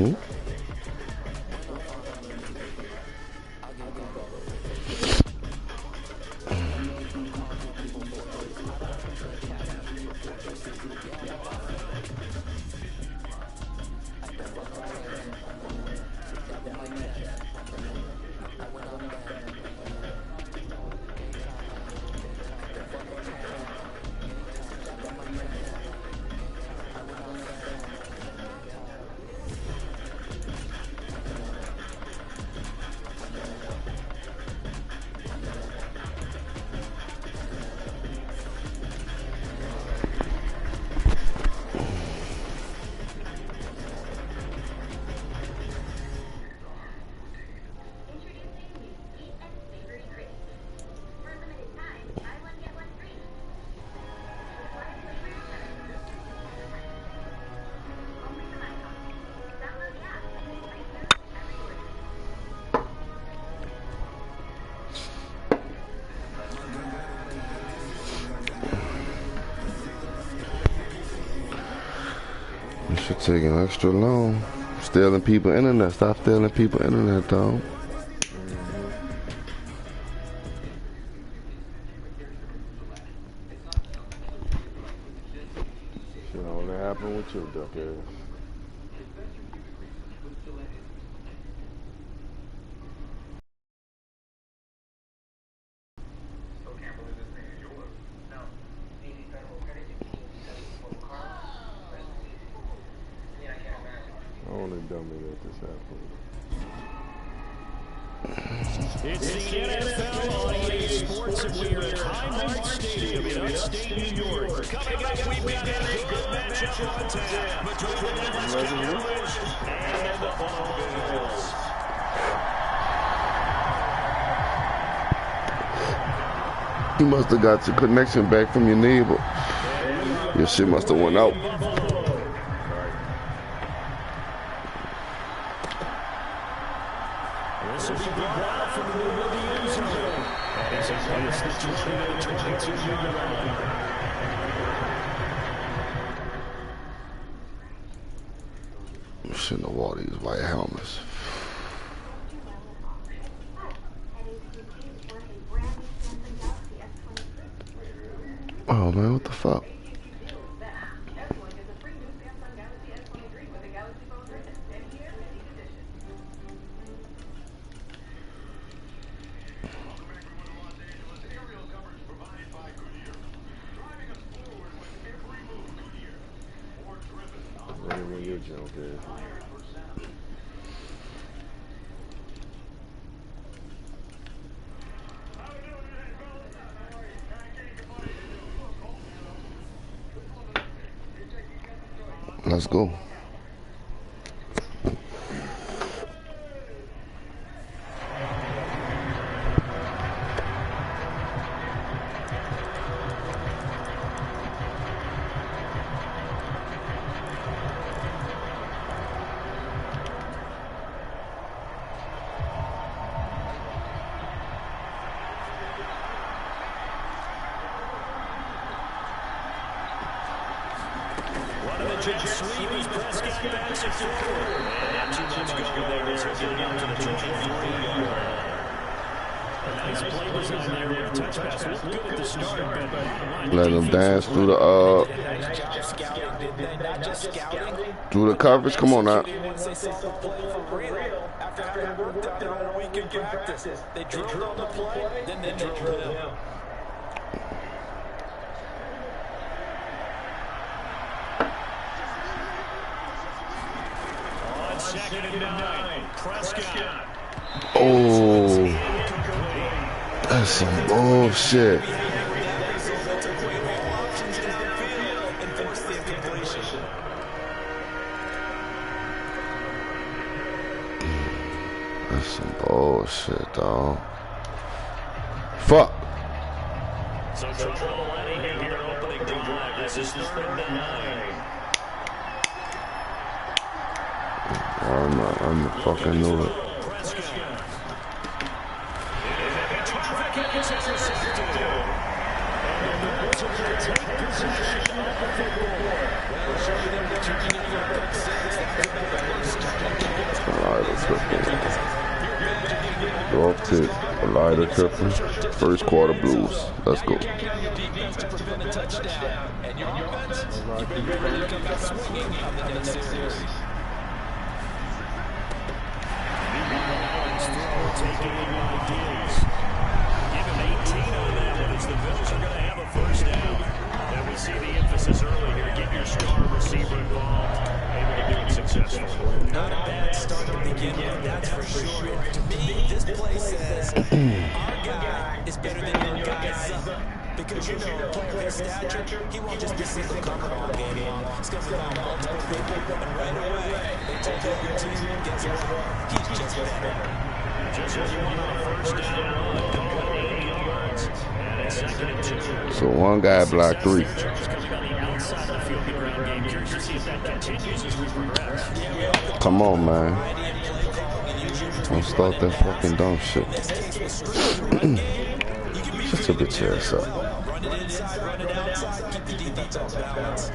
Mm-hmm. This shit taking extra long. Stealing people internet. Stop stealing people internet, dog. Shit only happen with you, duck ass. Only dummy let this happen. It's the NFL on EA Sports, and we're at Highmark Stadium in upstate New York. Coming up, we've got a good matchup on tap between the Dallas Cowboys and the Buffalo Bills. You must have got your connection back from your neighbor. Your shit must have went out. This will be brought out from the middle of the end zone. And it's against the 22-yard line. Shouldn't have wore these white helmets. Oh man, what the fuck? When your junk is. Let's go. Sleepy's Prescott backs it forward. And not too much go there as we're getting out to the 23-yard. A nice play design there with a touch pass. Looked good at the start, but let them dance through the coverage. Come on now. After having worked on it all week in practice, they drilled on the play, then they drilled it in. Second and 9. Prescott. Oh, that's some bullshit. That's some bullshit, dog. Fuck. So trouble letting here opening drive. This is 3rd and 9. I'm fucking knew it. take a lighter triple. First quarter blues. Let's go. Taking ideas. Give him 18 on that one as the Bills are going to have a first down. And we see the emphasis early here. Get your star receiver involved. Able to do it successfully. Not a bad start to begin with, that's for sure. To me, this play says our guy is better than your guy's because you know, a player of his stature, he won't just be single covered all game long. He's going to find multiple people, and right away, they take out your team. Guess what? He's just better. Just what you want on a first down run. Call it 8 yards. And it's 2nd and 2. So one guy blocked 3. Coming on the outside of the field in ground game. Curious to see if that continues as we progress. Come on, man. Don't start that fucking dumb shit. Shut your bitch ass up. Run it inside, run it outside, keep the defense off balance.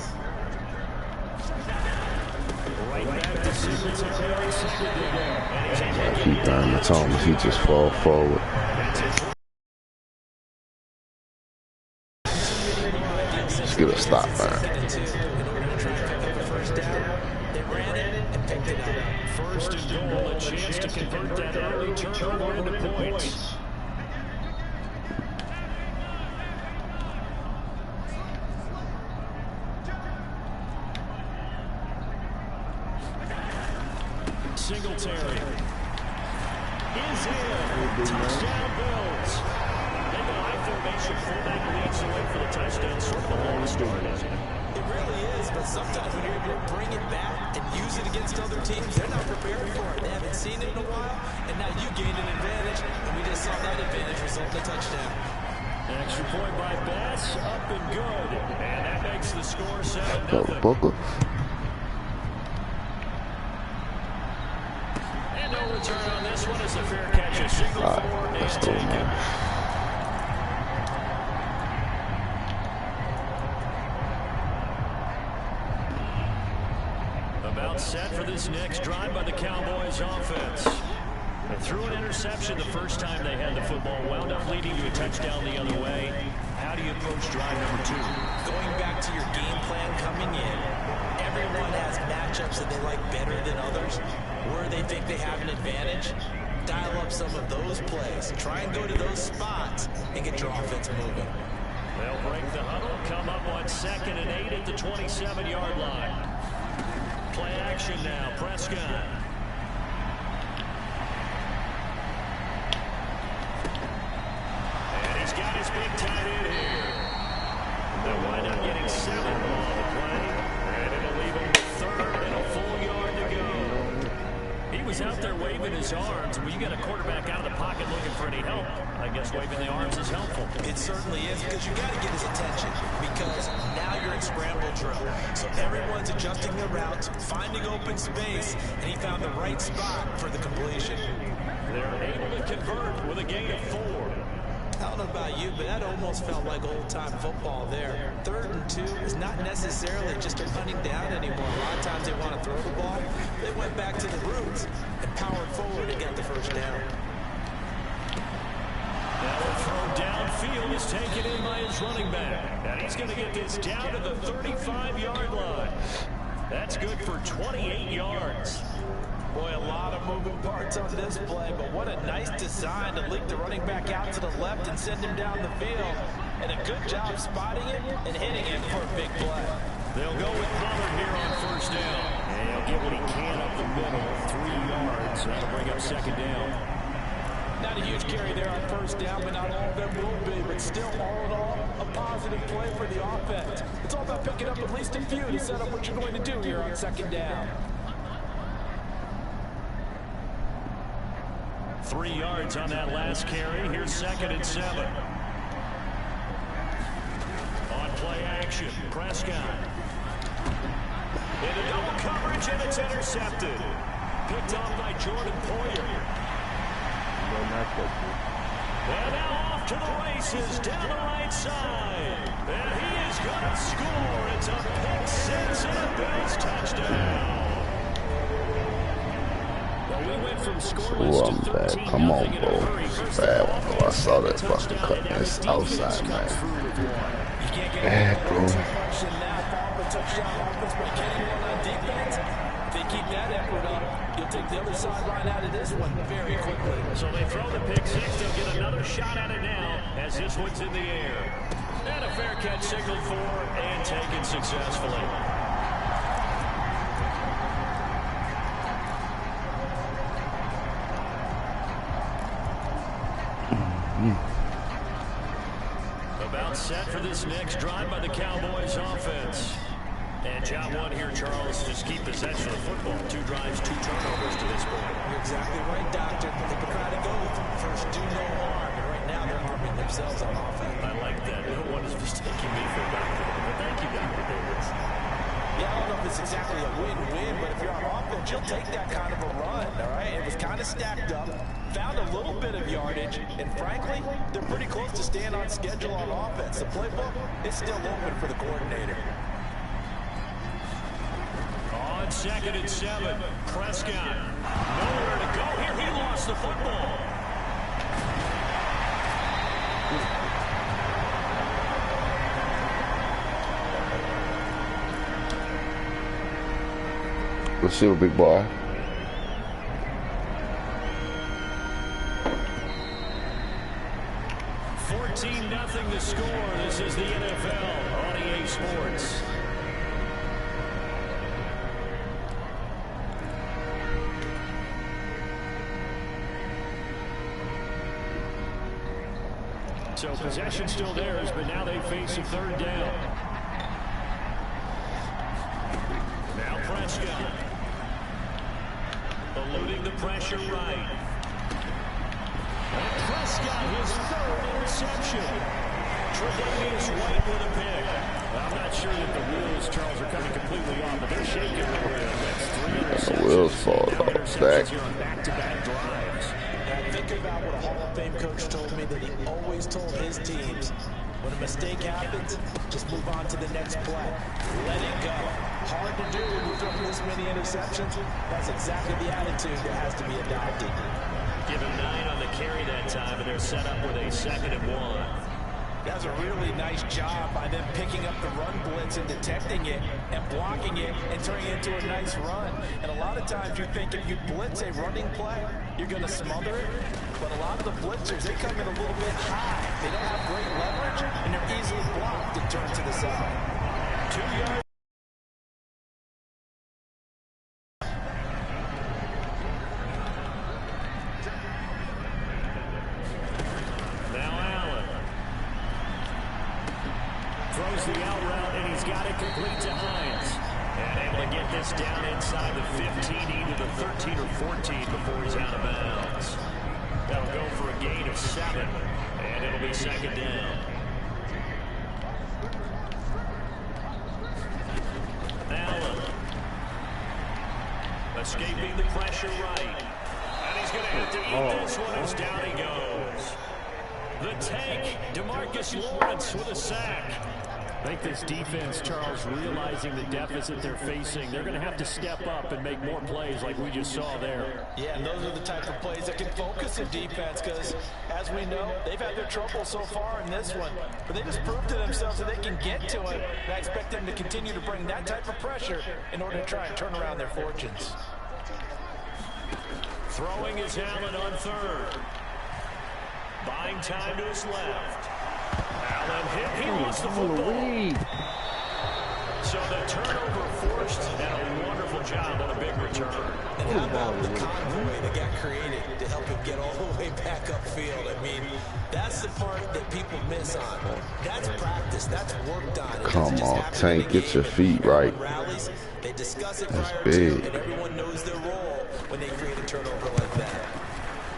Keep down the Thomas, he just fall forward. Just get a stop, man. First and goal, a chance to convert that early turnover into points. Singletary is in. Touchdown Bills. They go high formation, fullback leads the way for the touchdown. Sort of a long start, isn't it? It really is, but sometimes when you're able to bring it back and use it against other teams, they're not prepared for it. They haven't seen it in a while, and now you gained an advantage, and we just saw that advantage result in a touchdown. Extra point by Bass, up and good. And that makes the score 7-0. No return on this one as a fair catch. A single forward and taken. About set for this next drive by the Cowboys offense. They threw an interception the first time they had the football, wound up leading to a touchdown the other way. How do you approach drive number 2? Going back to your game plan coming in, everyone has matchups that they like better than others. Where they think they have an advantage, dial up some of those plays. Try and go to those spots and get your offense moving. They'll break the huddle, come up on 2nd and 8 at the 27-yard line. Play action now, Prescott. And he's got his big tight end here. They'll wind up getting 7 on the play, and it'll leave him with 3rd and a full yard to go. He was out there waving his arms. When you got a quarterback out of the pocket looking for any help, I guess waving the arms is helpful. It certainly is, because you got to get his attention, because now you're in scramble drill. So everyone's adjusting their routes, finding open space, and he found the right spot for the completion. They're able to convert with a gain of 4. I don't know about you, but that almost felt like old-time football there. 3rd and 2 is not necessarily just a running down anymore. A lot of times they want to throw the ball. They went back to the roots and powered forward to get the first down. Now the throw downfield is taken in by his running back. And he's going to get this down to the 35-yard line. That's good for 28 yards. Boy, a lot of moving parts on this play, but what a nice design to leak the running back out to the left and send him down the field. And a good job spotting it and hitting it for a big play. They'll go with Pollard here on 1st down. And he'll get what he can up the middle, 3 yards. That'll bring up 2nd down. Not a huge carry there on 1st down, but not all of them will be. But still, all in all, a positive play for the offense. It's all about picking up at least a few to set up what you're going to do here on 2nd down. 3 yards on that last carry. Here's 2nd and 7. On play action, Prescott. Into double coverage, and it's intercepted. Picked off by Jordan Poyer. And now off to the races down the right side. And he is going to score. It's a pick 6 and a Bills touchdown. we went from scoreless Oh, to I'm back. 13 Come on, in a bro. hurry. First Bad the one, bro. I offense saw and a that fucking touchdown, cut. and now It's the defense outside, comes man. through with one. You can't get Bad, away bro. with too much and now fall off a touchdown offense by getting one on defense. If they keep that effort up, you'll take the other sideline out of this one very quickly. So they throw the pick six. They'll get another shot at it now as this one's in the air. And a fair catch signaled for and taken successfully. About set for this next drive by the Cowboys offense. And job one here, Charles, just keep possession of the football. 2 drives, 2 turnovers to this point. You're exactly right, Doctor. They can try to go first, do no harm. And right now, they're harming themselves on offense. I like that. No one is mistaking me for a doctor. But thank you, Dr. Davis. Yeah, I don't know if it's exactly a win-win, but if you're on offense, you'll take that kind of a run, all right? It was kind of stacked up, found a little bit of yardage, and frankly, they're pretty close to staying on schedule on offense. The playbook is still open for the coordinator. On 2nd and 7, Prescott. Nowhere to go here. He lost the football. Receiver, big boy. $14-0 the score. This is the NFL on EA Sports. So possession still theirs, but now they face a 3rd down. Now Prescott. Eluding the pressure right. And Prescott, his 3rd interception. Tre'Davious White with a pick. I'm not sure that the wheels, Charles, are coming completely off, but they're shaking the wheel. That's 3 interceptions. The wheels fall Now off. interceptions here on back-to-back drives. Now, think about what a Hall of Fame coach told me that he always told his teams. When a mistake happens, just move on to the next play. Let it go. Hard to do when you throw this many interceptions. That's exactly the attitude that has to be adopted. Give him 9 on the carry that time, and they're set up with a 2nd and 1. That's a really nice job by them picking up the run blitz and detecting it and blocking it and turning it into a nice run. And a lot of times you think if you blitz a running play, you're going to smother it. But a lot of the blitzers, they come in a little bit high. They don't have great leverage, and they're easily blocked and turned to the side. 2 yards. Throws the out route, and he's got it complete to Hines. And able to get this down inside the 15, either the 13 or 14 before he's out of bounds. That'll go for a gain of 7, and it'll be 2nd down. Allen. Escaping the pressure right. And he's going to have to eat this one as down he goes. The tank, DeMarcus Lawrence with a sack. I think this defense, Charles, realizing the deficit they're facing, they're going to have to step up and make more plays like we just saw there. Yeah, and those are the type of plays that can focus a defense because, as we know, they've had their trouble so far in this one. But they just proved to themselves that they can get to it, and I expect them to continue to bring that type of pressure in order to try and turn around their fortunes. Throwing is Allen on 3rd. Buying time to his left. Allen hit. He lost the football. So the turnover forced, and a wonderful job on a big return. And how about the convoy that got created to help him get all the way back upfield? I mean, that's the part that people miss on. That's practice. That's worked on. Come on, Tank, get your feet right. Rallies, they discuss it That's prior big. to, and everyone knows their role when they create a turnover like that.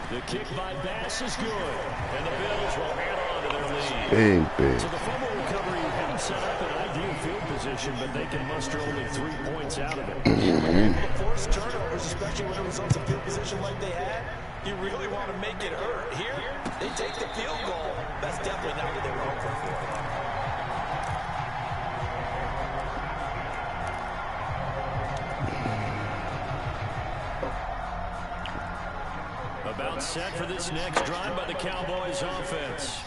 The kick by Bass is good, and the Bills will add on to their lead. Big. So the fumble recovery hadn't set up an ideal field position, but they can muster only 3 points out of it. To force turnovers, especially when it results in field position like they had, you really want to make it hurt. Here, they take the field goal. That's definitely not what they were hoping for. set for this next drive by the Cowboys offense.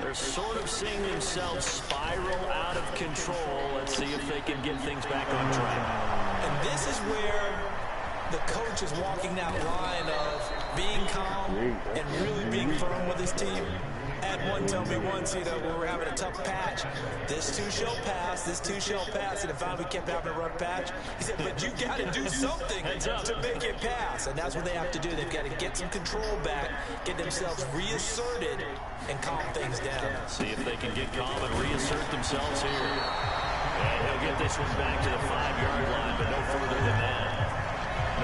They're sort of seeing themselves spiral out of control. Let's see if they can get things back on track. And this is where the coach is walking that line of being calm and really being firm with his team. Had one tell me once, you know, we were having a tough patch. This too shall pass, this too shall pass. And if we kept having a rough patch, he said, but you got to do something to make it pass. And that's what they have to do. They've got to get some control back, get themselves reasserted, and calm things down. See if they can get calm and reassert themselves here. And he'll get this one back to the 5-yard line, but no further than that.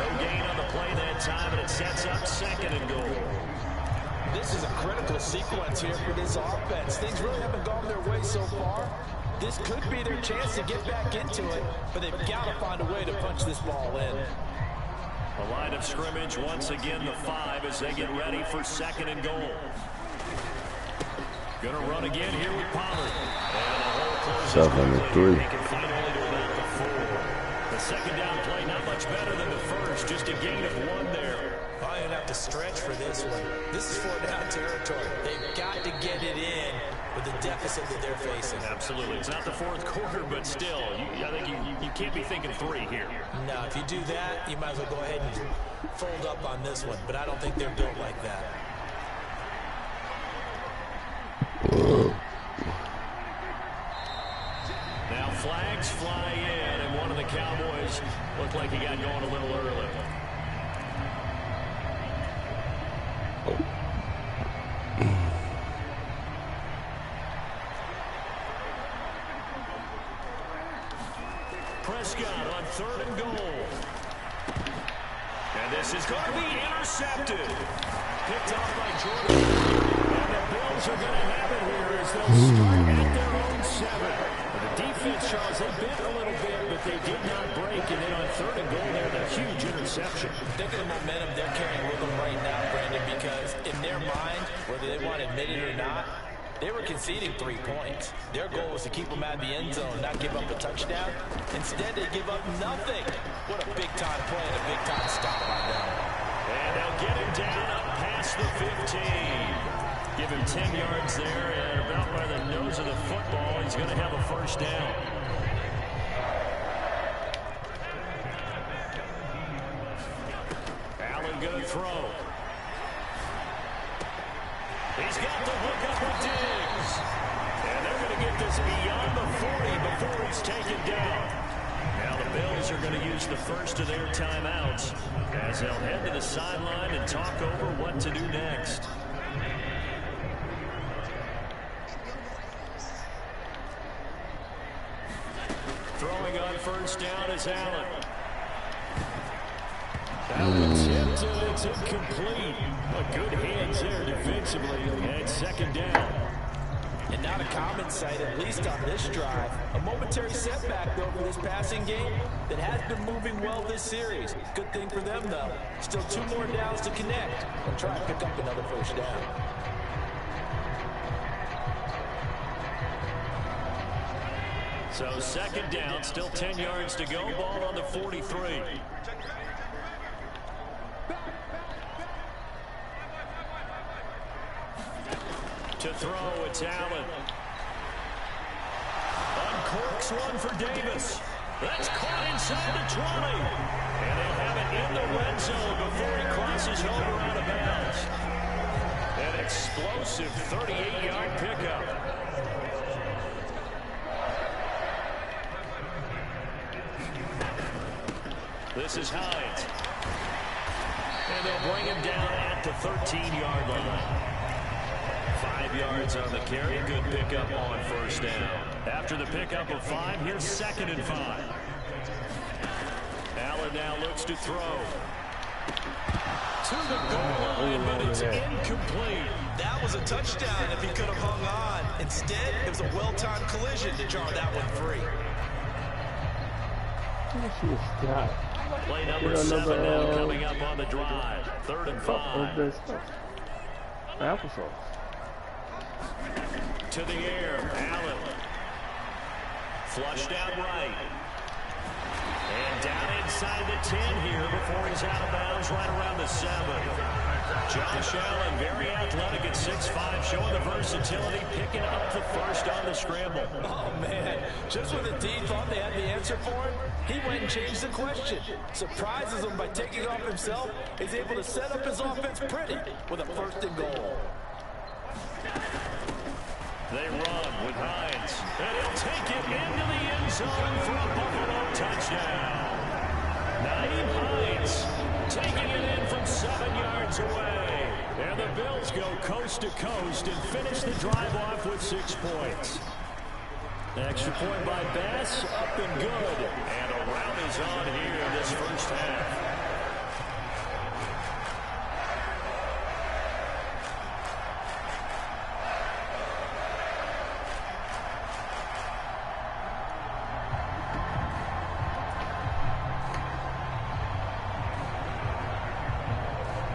No gain on the play that time, and it sets up 2nd and goal. This is a critical sequence here for this offense. Things really haven't gone their way so far. This could be their chance to get back into it, but they've got to find a way to punch this ball in. The line of scrimmage, once again, the 5 as they get ready for 2nd and goal. Going to run again here with Pollard. And the hole closes. 7-3. They can fight only to about the 4. The second down play, not much better than the first. Just a gain of 1 there. Probably going to have to stretch for this one. This is 4-down territory. They've got to get it in with the deficit that they're facing. Absolutely. It's not the 4th quarter, but still, I think you can't be thinking 3 here. No, if you do that, you might as well go ahead and fold up on this one. But I don't think they're built like that. Now flags fly in, and one of the Cowboys looked like he got going a little early. Prescott on 3rd and goal. And this is going to be intercepted. Picked off by Jordan. And the Bills are going to have it here as they'll start at their own 7. The defense, Charles, they bit a little bit, but they did not break. And then on 3rd and goal there, the huge interception. Think of the momentum they're carrying with them right now, Brandon, because in their mind, whether they want to admit it or not, they were conceding 3 points. Their goal was to keep them out of the end zone, not give up a touchdown. Instead, they give up nothing. What a big-time play and a big-time stop by them. And they'll get him down up past the 15. Give him 10 yards there, and about by the nose of the football, he's going to have a 1st down. Allen going to throw. He's got the hook up with Diggs. And they're going to get this beyond the 40 before he's taken down. Now the Bills are going to use the first of their timeouts as they'll head to the sideline and talk over what to do next. Throwing on 1st down is Allen. Allen tipped and it's incomplete. But good hands there defensively. And 2nd down. And not a common sight, at least on this drive. A momentary setback, though, for this passing game that has been moving well this series. Good thing for them, though. Still 2 more downs to connect and try and pick up another 1st down. So 2nd down, still 10 yards to go. Ball on the 43. To throw, it's Allen. Uncorks one for Davis. That's caught inside the 20. And they'll have it in the red zone before he crosses over out of bounds. An explosive 38-yard pickup. This is Hines. And they'll bring him down at the 13-yard line. 5 yards on the carry. Good pickup on 1st down. After the pickup of 5, here's 2nd and 5. Allen now looks to throw. To the goal line, but it's incomplete. That was a touchdown if he could have hung on. Instead, it was a well-timed collision to jar that one free. Play number 7 now coming up on the drive. 3rd and 5. To the air, Allen. Flushed out right. And down inside the 10 here before he's out of bounds right around the 7. Josh Allen, very athletic at 6'5", showing the versatility, picking up the first on the scramble. Oh, man. Just when the D thought they had the answer for him, he went and changed the question. Surprises them by taking off himself. He's able to set up his offense pretty with a 1st and goal. They run with Hines, and he'll take it into the end zone for a Buffalo touchdown. Naeem Hines taking it in from 7 yards away. And the Bills go coast to coast and finish the drive off with 6 points. Extra point by Bass, up and good. And a rout is on here in this first half.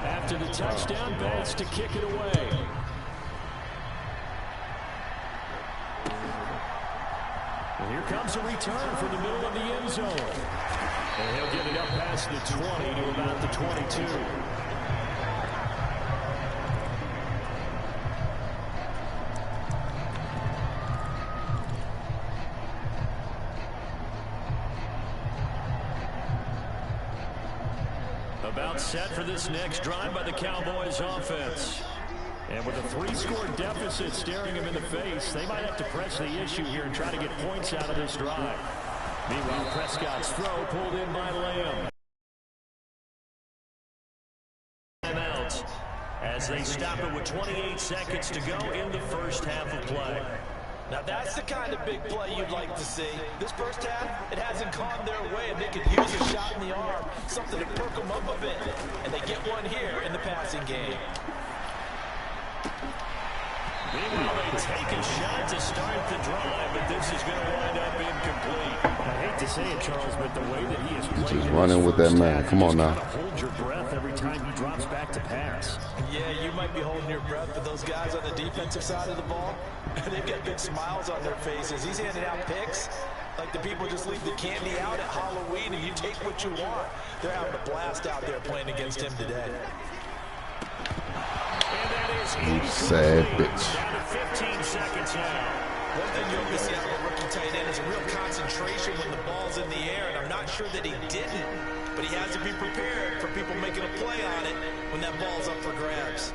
After the touchdown, Bass to kick it away. And here comes a return from the middle of the end zone. And he'll get it up past the 20 to about the 22. About set for this next drive by the Cowboys offense. And with a 3-score deficit staring him in the face, they might have to press the issue here and try to get points out of this drive. Meanwhile, Prescott's throw pulled in by Lamb. Timeout as they stop it with 28 seconds to go in the first half of play. Now that's the kind of big play you'd like to see. This first half, it hasn't gone their way, and they could use a shot in the arm, something to perk them up a bit. And they get one here in the passing game. Meanwhile, they take a shot to start the drive, but this is going to wind up incomplete. I hate to say it, Charles, but the way that he is playing, just running with that man. Come on now. Hold your breath every time he drops back to pass. Yeah, you might be holding your breath, but those guys on the defensive side of the ball, they've got big smiles on their faces. He's handing out picks like the people just leave the candy out at Halloween and you take what you want. They're having a blast out there playing against him today. Sad bitch. Down to 15 seconds now. One thing you'll miss out of a rookie tight end is a real concentration when the ball's in the air, and I'm not sure that he didn't, but he has to be prepared for people making a play on it when that ball's up for grabs.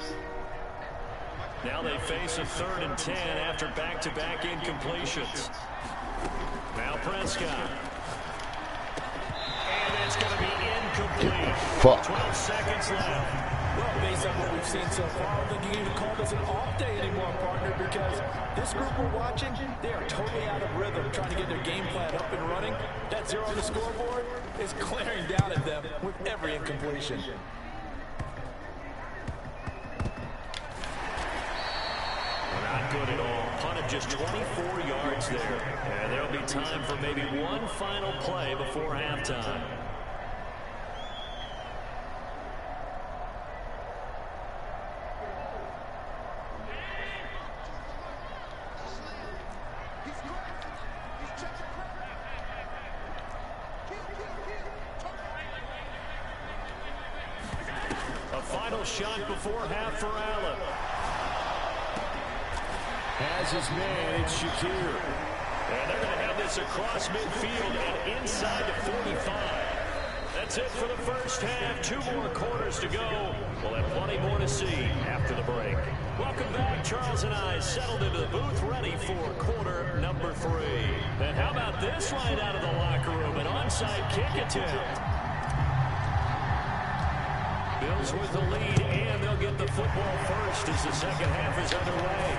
Now they face a 3rd and 10 after back-to-back incompletions. Now Prescott. And it's going to be incomplete. 12 seconds left. Well, based on what we've seen so far, I don't think you can even call this an off day anymore, partner, because this group we're watching, they are totally out of rhythm, trying to get their game plan up and running. That 0 on the scoreboard is glaring down at them with every incompletion. Not good at all. Punt of just 24 yards there. And there'll be time for maybe one final play before halftime. Shot before half for Allen. Has his man, it's Shakir. And they're going to have this across midfield and inside the 45. That's it for the first half. 2 more quarters to go. We'll have plenty more to see after the break. Welcome back. Charles and I settled into the booth, ready for quarter number 3. And how about this right out of the locker room? An onside kick attempt. Bills with the lead, and they'll get the football first as the second half is underway.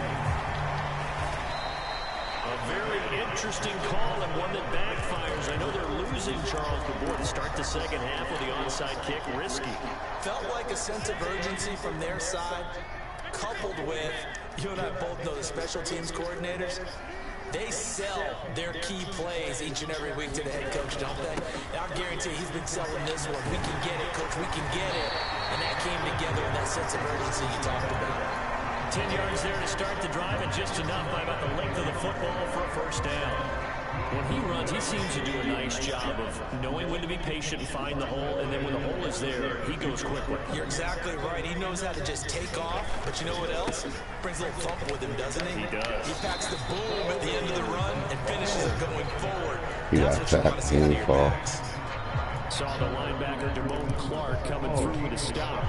A very interesting call and one that backfires. I know they're losing, Charles, but boy, to start the second half with the onside kick, risky. Felt like a sense of urgency from their side, coupled with, you and I both know the special teams coordinators, they sell their key plays each and every week to the head coach, don't they? And I guarantee he's been selling this one. We can get it, coach, we can get it. And that came together in that sense of urgency you talked about. 10 yards there to start the drive, and just enough by about the length of the football for a first down. When he runs, he seems to do a nice job of knowing when to be patient and find the hole, and then when the hole is there, he goes quickly. You're exactly right. He knows how to just take off, but you know what else? Brings a little thump with him, doesn't he? He does. He packs the boom at the end of the run and finishes it going forward. He got tapped, he ain't fall. Saw the linebacker, Damone Clark, coming through with a stop.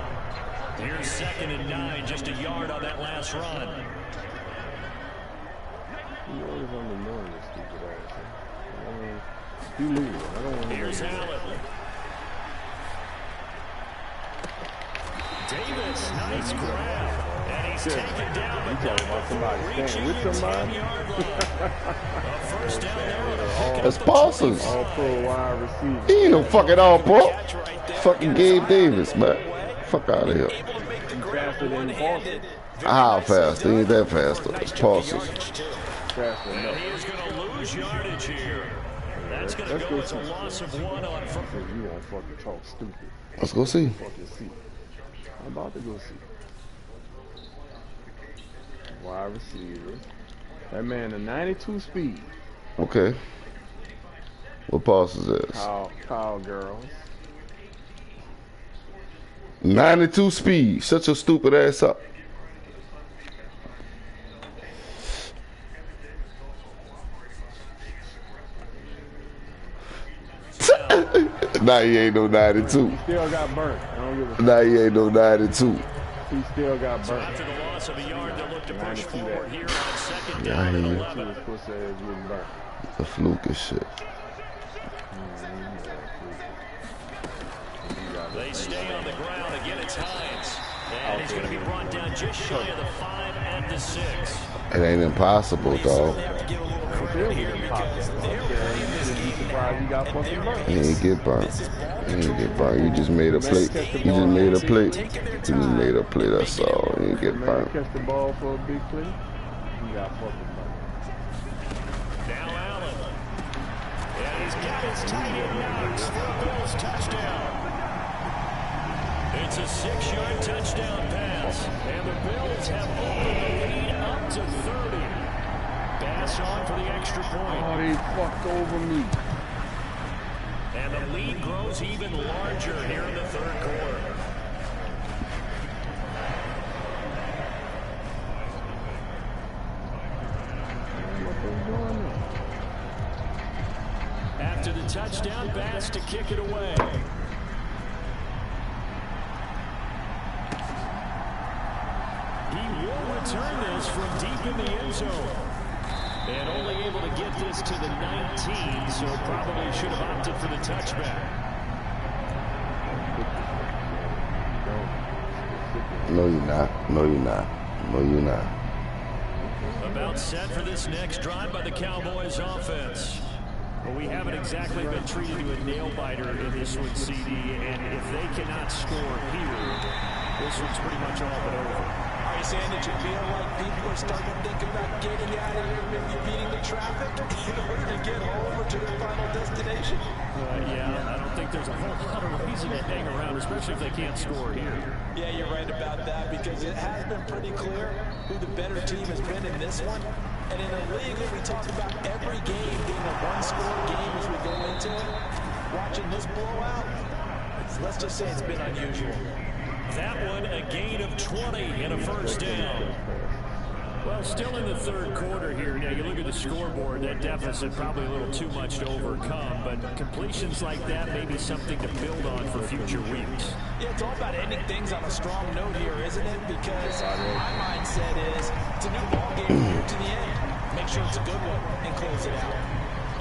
Here's 2nd and 9, just a yard on that last run. You always on the north, this stupid ass. I mean, you lose. I don't want to. Here's Allen. Davis, nice grab. And he's taken down. You talking about somebody standing with somebody? A first down there. That's Parsons. All pro wide receiver. He ain't no fucking all pro. Fucking Gabe Davis, man. Fuck out of here. He's faster than Boston. How fast? He ain't that fast. It's Parsons. Faster And enough. he is going to lose yardage here. That's going to go as a loss of 1 on first. You won't fucking talk stupid. Let's go see. Fucking see. I'm about to go see. Wide receiver. That man a 92 speed. Okay. What Parsons is? Kyle girls. 92 speed. Shut your stupid ass up. Nah, he ain't no 92. He still got burnt. I don't give a Nah, he ain't no 92. He still got burnt. After the loss of a yard, they'll look to push forward here on 2nd Yeah, I down and hear you. 11. He was supposed to say he was getting burnt. The fluke and shit. They stay on the ground. Again, it's Hines. And he's going to be brought down just shy of the 5 at the 6. It ain't impossible, dog. They have to give a little Still credit here getting because popped. they're playing this game. Surprised he got fucking burnt. He ain't get burnt. He ain't get burnt. You just made a play. You just made a play. You just made a play. That's all. He ain't get Man, burnt. catch the ball for a big play. He got fucking burnt. Now Allen. And he's got his tight end Knox for a Bills touchdown. It's a 6-yard touchdown pass. And the Bills have opened the lead up to 30. Pass on for the extra point. Oh, they fucked over me. And the lead grows even larger here in the 3rd quarter. What they doing now? After the touchdown, Bass to kick it away. He will return this from deep in the end zone. And only able to get this to the 19, so probably should have opted for the touchback. No, you're not. No, you're not. No, you're not. About set for this next drive by the Cowboys offense. Well, we haven't exactly been treated to a nail-biter in this one, CD, and if they cannot score here, this one's pretty much all but over. Are you saying that you feel like people are starting to think about getting out of here, maybe beating the traffic in order to get home or to their final destination? Yeah, I don't think there's a whole lot of reason to hang around, especially if they can't score here. Yeah, you're right about that because it has been pretty clear who the better team has been in this one. And in a league that we talked about every game being a one-score game as we go into it, watching this blowout, let's just say it's been unusual. That one, a gain of 20 and a first down. Well, still in the 3rd quarter here. Now, you look at the scoreboard, that deficit probably a little too much to overcome, but completions like that may be something to build on for future weeks. Yeah, it's all about ending things on a strong note here, isn't it? Because my mindset is it's a new ball game from here to the end. Make sure it's a good one and close it out.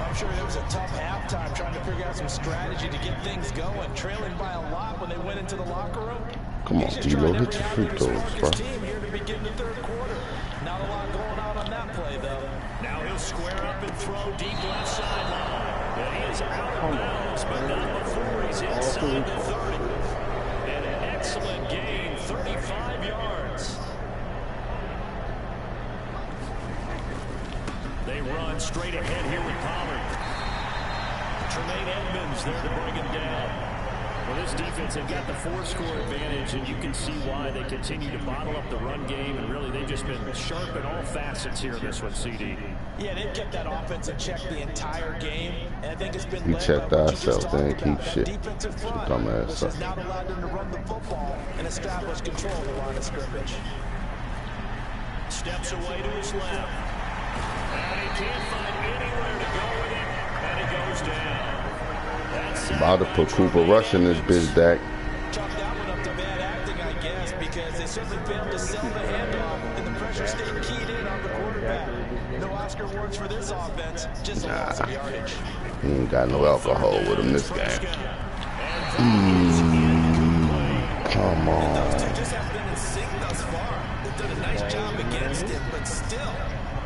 I'm sure it was a tough halftime trying to figure out some strategy to get things going, trailing by a lot when they went into the locker room. Come on, D-Lo, get your free throws, bro. Team here to begin the 3rd quarter. Not a lot going on that play, though. Now he'll square up and throw deep left sideline. And he is out of bounds, but not before he's inside the 30. And an excellent gain, 35 yards. They run straight ahead here with Pollard. Tremaine Edmonds there to bring him down. Well, this defense, they've got the 4-score advantage, and you can see why they continue to bottle up the run game, and really they've just been sharp in all facets here in this one, CD. Yeah, they've kept that offense in check the entire game, and I think it's been We checked ourselves, they ain't keep shit. Defensive front, Dumbass which sucker. has not allowed them to run the football and establish control of the line of scrimmage. Steps away to his left. And he can't find anywhere to go with it, and he goes down. That's About to put Cooper Rush in this bitch, Dak. Chalk that one up to bad acting, I guess, because they certainly failed to sell the handoff, and the pressure stayed keyed in on the quarterback. No Oscar awards for this offense, just a loss of yardage. He ain't got no alcohol with him this game. Come on. Those two just have been in sync thus far. They've done a nice job against him, but still,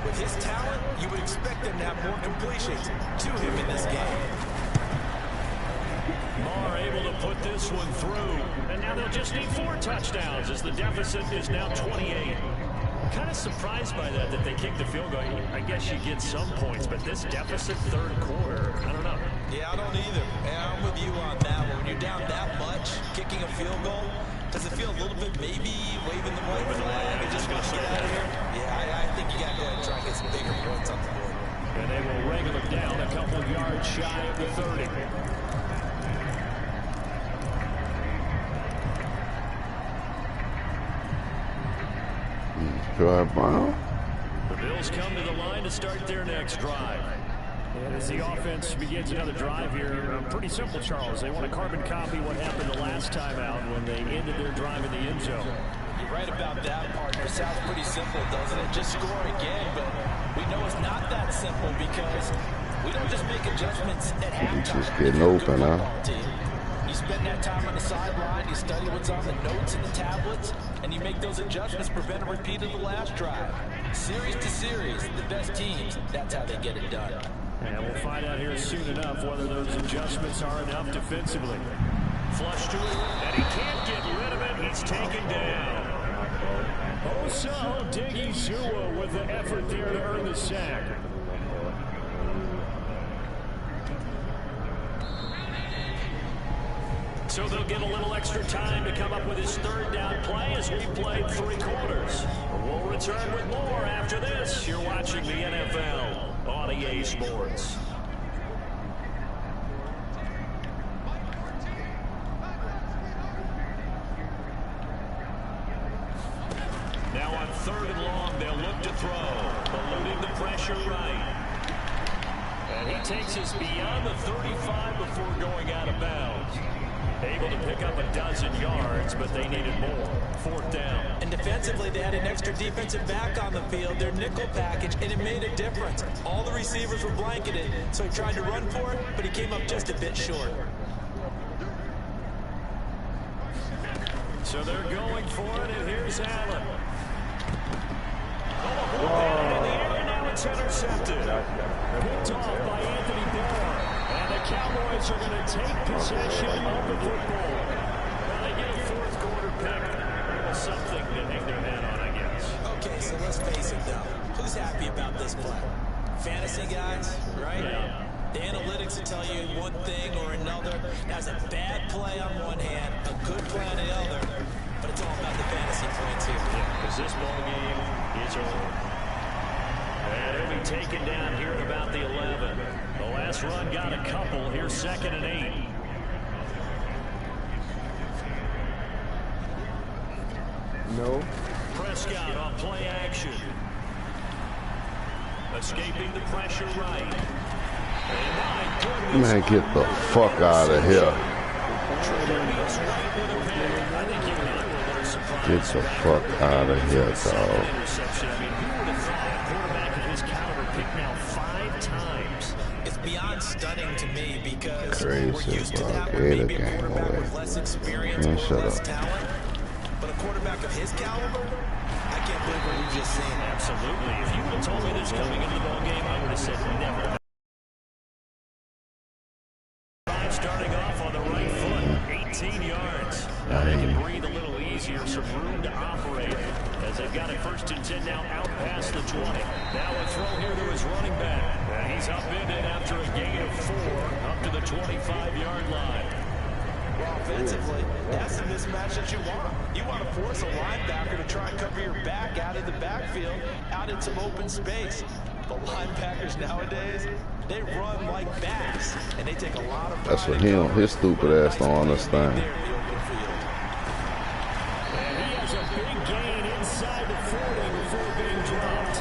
with his talent, you would expect them to have more completions to him in this game. Marr able to put this one through. And now they'll just need 4 touchdowns as the deficit is now 28. Kind of surprised by that they kicked the field goal. I guess you get some points, but this deficit third quarter, I don't know. Yeah, I don't either. And I'm with you on that one. When you're down that much, kicking a field goal, does it feel a little bit maybe waving the white flag and just want to get out of here? Yeah, I think you got to go ahead and try and get some bigger points on the board. And they will wrangle it down a couple yards shy of the 30. Drive Brown. The Bills come to the line to start their next drive. And as the offense begins another drive here, pretty simple, Charles. They want to carbon copy what happened the last time out when they ended their drive in the end zone. You're right about that, partner. It sounds pretty simple, doesn't it? Just score again, but we know it's not that simple because we don't just make adjustments at halftime. Just getting open, huh? You spend that time on the sideline, you study what's on the notes and the tablets, and you make those adjustments, prevent a repeat of the last drive. Series to series, the best teams, that's how they get it done. And we'll find out here soon enough whether those adjustments are enough defensively. Flush to it, and he can't get rid of it. He's taken down. Osa Odighizuwa with the effort there to earn the sack. So they'll get a little extra time to come up with his third down play as we played 3 quarters. We'll return with more after this. You're watching the NFL on EA Sports. Now on 3rd and long, they'll look to throw, eluding the pressure right. And he takes us beyond the 35 before going out of bounds. Able to pick up a dozen yards, but they needed more. 4th down. And defensively, they had an extra defensive back on the field, their nickel package, and it made a difference. All the receivers were blanketed, so he tried to run for it, but he came up just a bit short. So they're going for it, and here's Allen. Oh, in the air, now it's intercepted. Picked off by Anthony Barr. And the Cowboys are going to take possession of the football. Well, they get a 4th quarter pick. Well, something to hang their hat on, I guess. Okay, so let's face it, though. Who's happy about this play? Fantasy guys, right? Yeah. The analytics will tell you one thing or another. That's a bad play on one hand, a good play on the other, but it's all about the fantasy points here. Yeah, because this ball game is over. And he'll be taken down here at about the 11. The last run got a couple. Here's 2nd and 8. No. Prescott on play action. Escaping the pressure right. And my goodness. Man, get the fuck out of here. Get the fuck out of here, dog. Interception. I mean, who would have thought a quarterback of his caliber picked now 5 times? It's beyond stunning to me because Crazy, we're used to bro. that Get with a maybe a game quarterback away. with less experience Man, or shut less up. talent. But a quarterback of his caliber, I can't believe what we've just seen. Absolutely. If you would have told me this coming into the ball game, I would have said never. Starting off on the right foot, 18 yards. Now they can breathe a little easier, some room to operate as they've got it 1st and 10 now out past the 20. Now a throw here to his running back. He's upended after a gain of 4 up to the 25-yard line. Well, offensively, that's the mismatch that you want. You want to force a linebacker to try and cover your back out of the backfield, out in some open space. The linebackers nowadays, they run like bats, and they take a lot of That's what his stupid ass don't understand. And he has a big gain inside the 40 before being dropped.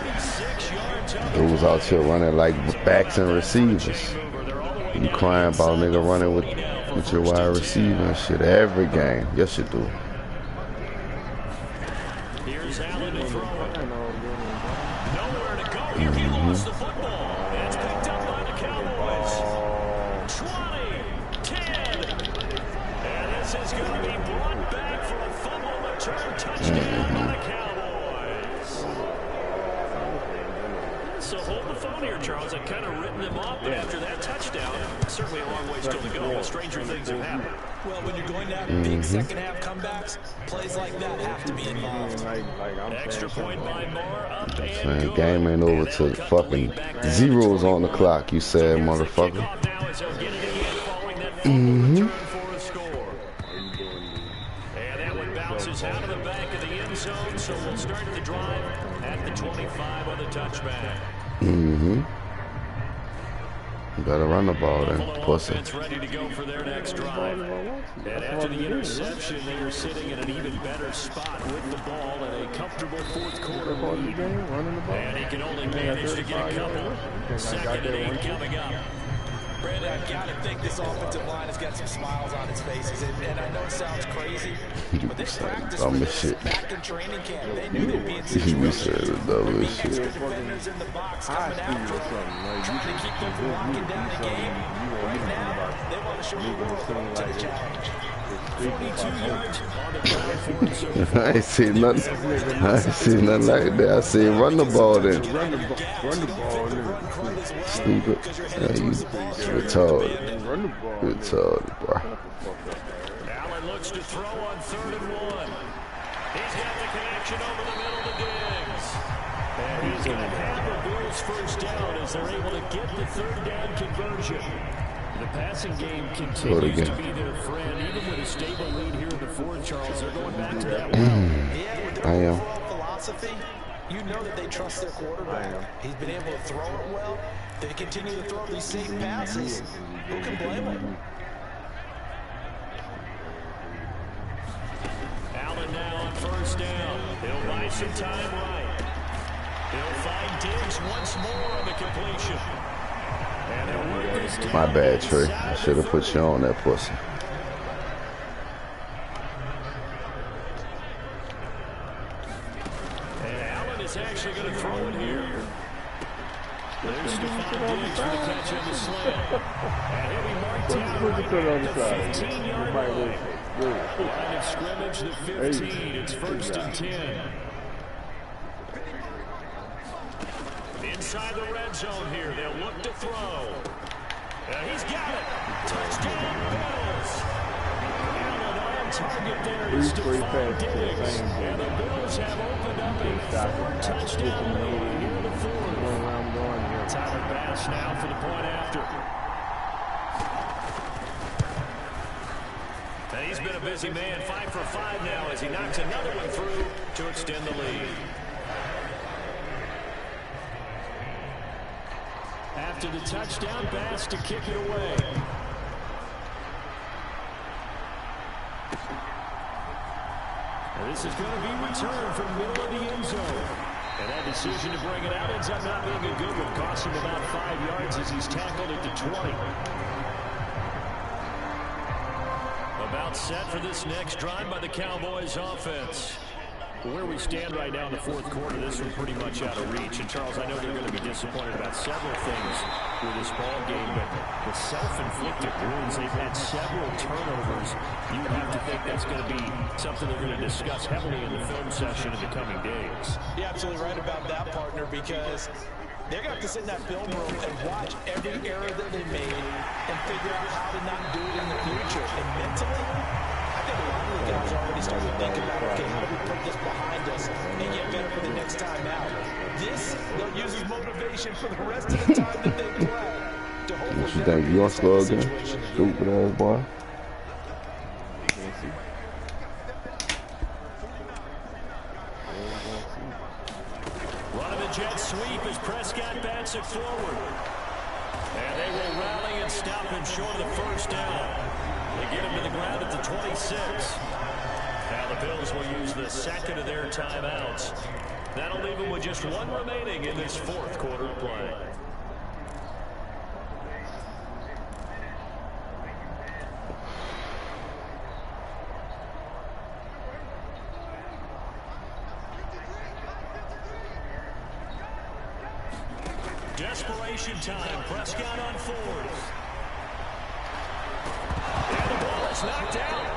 36 yards up. Dudes out here running like backs and receivers. You crying about nigga running with your wide receiver and shit every game. Yes, you do. Here's Allen to throw it. Nowhere to go. Here he lost the football. It's picked up by the Cowboys. 20, 10. And this is going to be brought back for a fumble return touchdown by the Cowboys. So hold the phone here, Charles. I've kind of written them off, but after that touchdown, certainly a long way still to go. Stranger things have happened. Well, when you're going to have big second half comebacks, plays like that have to be involved. Extra point by Moore, up and Man, good. game ain't over till fucking zeros on the clock, you sad motherfucker. Kickoff now as they'll get it again following that fumble return for a score. And that one bounces out of the back of the end zone, so we'll start the drive at the 25 on the touchback. Better run the ball then, pussy. Offense ready to go for their next drive. And after the interception, they are sitting in an even better spot with the ball in a comfortable fourth quarter lead. And he can only manage to get a couple. 2nd and 8 coming up. Brandon, I've got to think this offensive line has got some smiles on its faces. And I know it sounds crazy, but they practiced with this back in training camp. They knew they'd be in situations where there'd be extra defenders in the box coming after them, trying to keep them from locking down the game. Right now, they want to show the world they're up to the challenge. 42 yards on the drive for it. So I ain't seen nothing. I ain't seen nothing like that. I seen run the ball then. Run the ball then. Stupid. Yeah, you retarded. Run the ball. Retarded, bro. Allen looks to throw on 3rd and 1. He's got the connection over the middle to Diggs. And he's going to have the Bills first down as they're able to get the 3rd down conversion. The passing game continues to be their friend, even with a stable lead here in the 4th, Charles. They're going back to that well. Yeah, with their I am. overall philosophy, you know that they trust their quarterback. He's been able to throw it well. They continue to throw these safe passes. Who can blame them? Allen now on 1st down. He'll buy some time right. He'll find Diggs once more on the completion. And he'll work this down. My bad, Trey. I should have put you on that pussy. And Allen is actually going to throw it here. There's Stephon Diggs for the catch on the slant. And he'll be marked down right at the 15-yard line. Line of scrimmage, the 15. It's 1st and 10. Inside the red zone here. They'll look to throw. He's got it. Touchdown, Bills. Allen on target there is Stephon Diggs. And the Bills have opened up a 4-touchdown lead here in the 4th. Tyler Bass now for the point after. He's been a busy man. 5 for 5 now as he knocks another one through to extend the lead. After the touchdown, Bass to kick it away. And this is going to be returned from the middle of the end zone. And that decision to bring it out ends up not being a good one. Cost him about 5 yards as he's tackled at the 20. About set for this next drive by the Cowboys offense. Where we stand right now in the 4th quarter, this one's pretty much out of reach. And, Charles, I know they're going to be disappointed about several things with this ball game, but the self-inflicted wounds, they've had several turnovers. You have to think that's going to be something they're going to discuss heavily in the film session in the coming days. You're absolutely right about that, partner, because they're going to have to sit in that film room and watch every error that they made and figure out how to not do it in the future. And mentally, I think a lot of the guys already started thinking about, okay, how do we put this behind us and get better for the next time out? This, they'll use as motivation for the rest of the time that they play. To hopefully What you think? You gonna slow again? Stupid ass boy. Run of the jet sweep is Prescott bats it forward. And they will rally and stop him short of the first down. They get him to the ground at the 26. Now the Bills will use the second of their timeouts. That'll leave them with just one remaining in this fourth quarter of play. Desperation time. Prescott on fourth. And the ball is knocked out.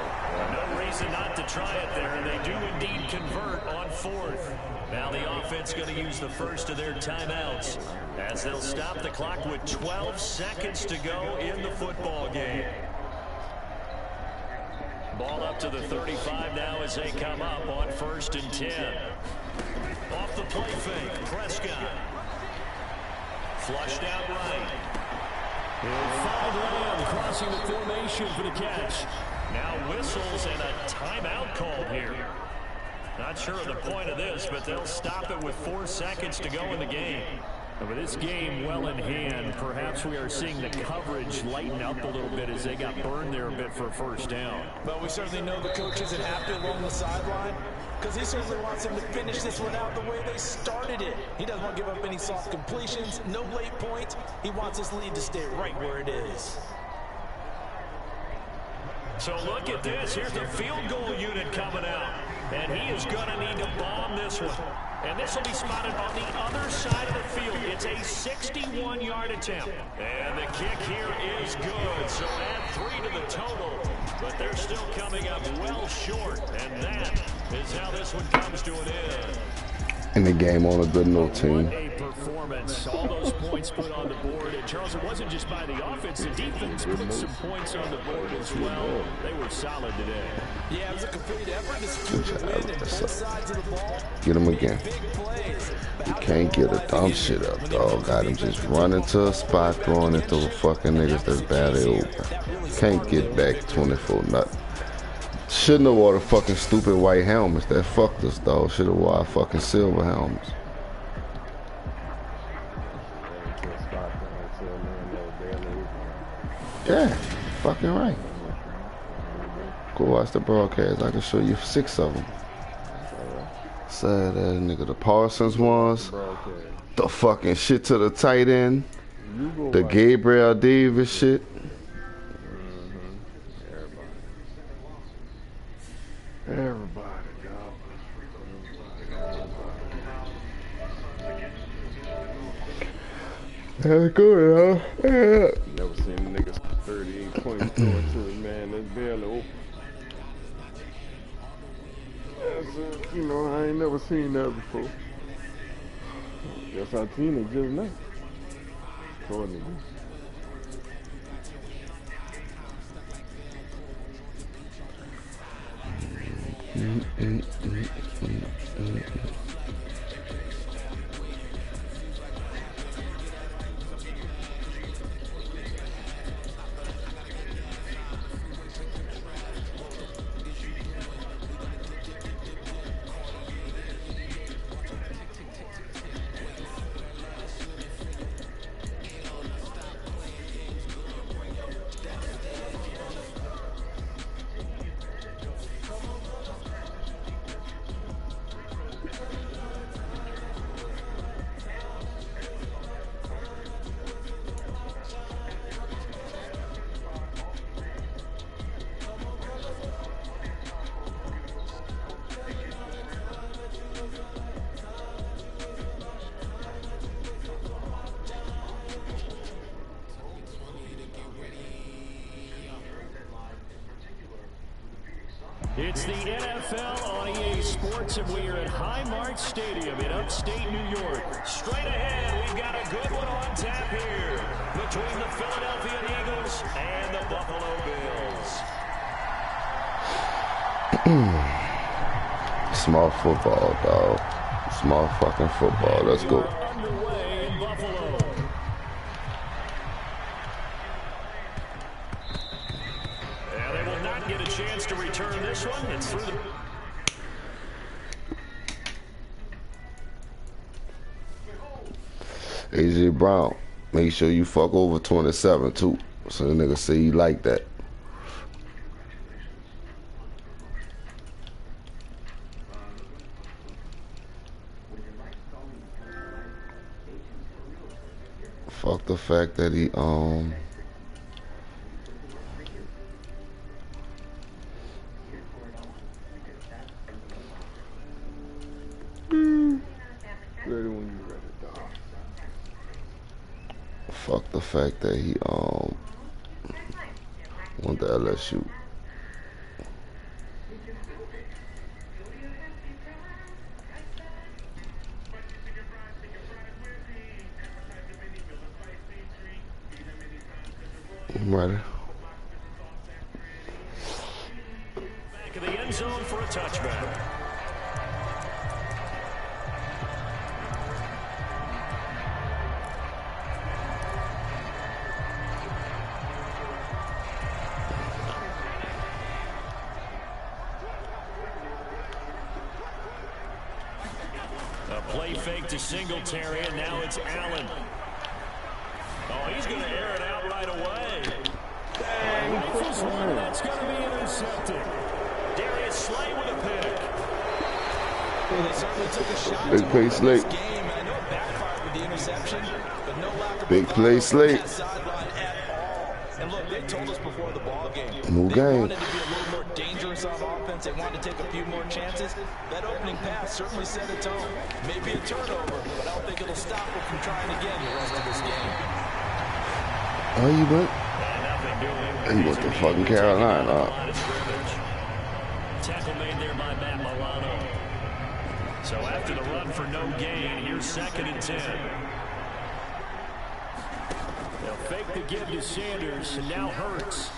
No reason not to try it there, and they do indeed convert on fourth. Now the offense going to use the first of their timeouts as they'll stop the clock with 12 seconds to go in the football game. Ball up to the 35 now as they come up on 1st and 10. Off the play fake, Prescott. Flushed out right. And fouled Lamb crossing the formation for the catch. Now whistles and a timeout call here. Not sure of the point of this, but they'll stop it with 4 seconds to go in the game. With this game well in hand, perhaps we are seeing the coverage lighten up a little bit as they got burned there a bit for a first down. But we certainly know the coach isn't happy along the sideline because he certainly wants them to finish this one out the way they started it. He doesn't want to give up any soft completions, no late points. He wants his lead to stay right where it is. So look at this. Here's the field goal unit coming out. And he is going to need to bomb this one. And this will be spotted on the other side of the field. It's a 61-yard attempt. And the kick here is good. So add 3 to the total. But they're still coming up well short. And that is how this one comes to an end. And the game on a good note, team. What a performance. All those points put on the board. And Charles, it wasn't just by the offense. The defense put some points on the board as well. They were solid today. Yeah, it was a complete effort to secure the win on both sides of the ball. Get him again. You can't get a dumb shit up, dog. Got him just running to a spot, throwing it to the fucking niggas that's badly open. Can't get back 24 nothing. Shouldn't have wore the fucking stupid white helmets. That fucked us, dog. Should have wore our fucking silver helmets. Yeah, fucking right. Go watch the broadcast. I can show you 6 of them. Sad ass nigga. The Parsons ones. The fucking shit to the tight end. The Gabriel Davis shit. Everybody, That's good, huh? Yeah. never seen niggas 38 points score to it, man. That's barely open. You know, I ain't never seen that before. Guess I seen it just now. According to this. It's the NFL on EA Sports, and we are at Highmark Stadium in upstate New York. Straight ahead, we've got a good one on tap here between the Philadelphia Eagles and the Buffalo Bills. Small football, dog. Small fucking football. Let's go. Underway in Buffalo. And they will not get a chance to return this one. It's through the... AJ Brown, make sure you fuck over 27 too. So the nigga say you like that. Fuck the fact that he Ready when you ready, dog. fuck the fact that he went to LSU. I'm ready. Back of the end zone for a touchback. A play fake to Singletary, and now it's Allen. Oh, he's going to air it out right away. That's going to be intercepted. Darius Slay with a pick. Well, they certainly took a shot. Big play Slate. I know it backfired with the interception, but no lack of Big play Slate. sideline at all. And look, they told us before the ball game. New They game. wanted to be a little more dangerous on offense. They wanted to take a few more chances. That opening pass certainly set a tone. Maybe a turnover, but I don't think it'll stop them from trying again the rest of this game. Oh, you went? He went to fucking Carolina. Tackle made there by Matt Milano. So after the run for no gain, here's 2nd and 10. They'll fake the give to Sanders, and now Hurts.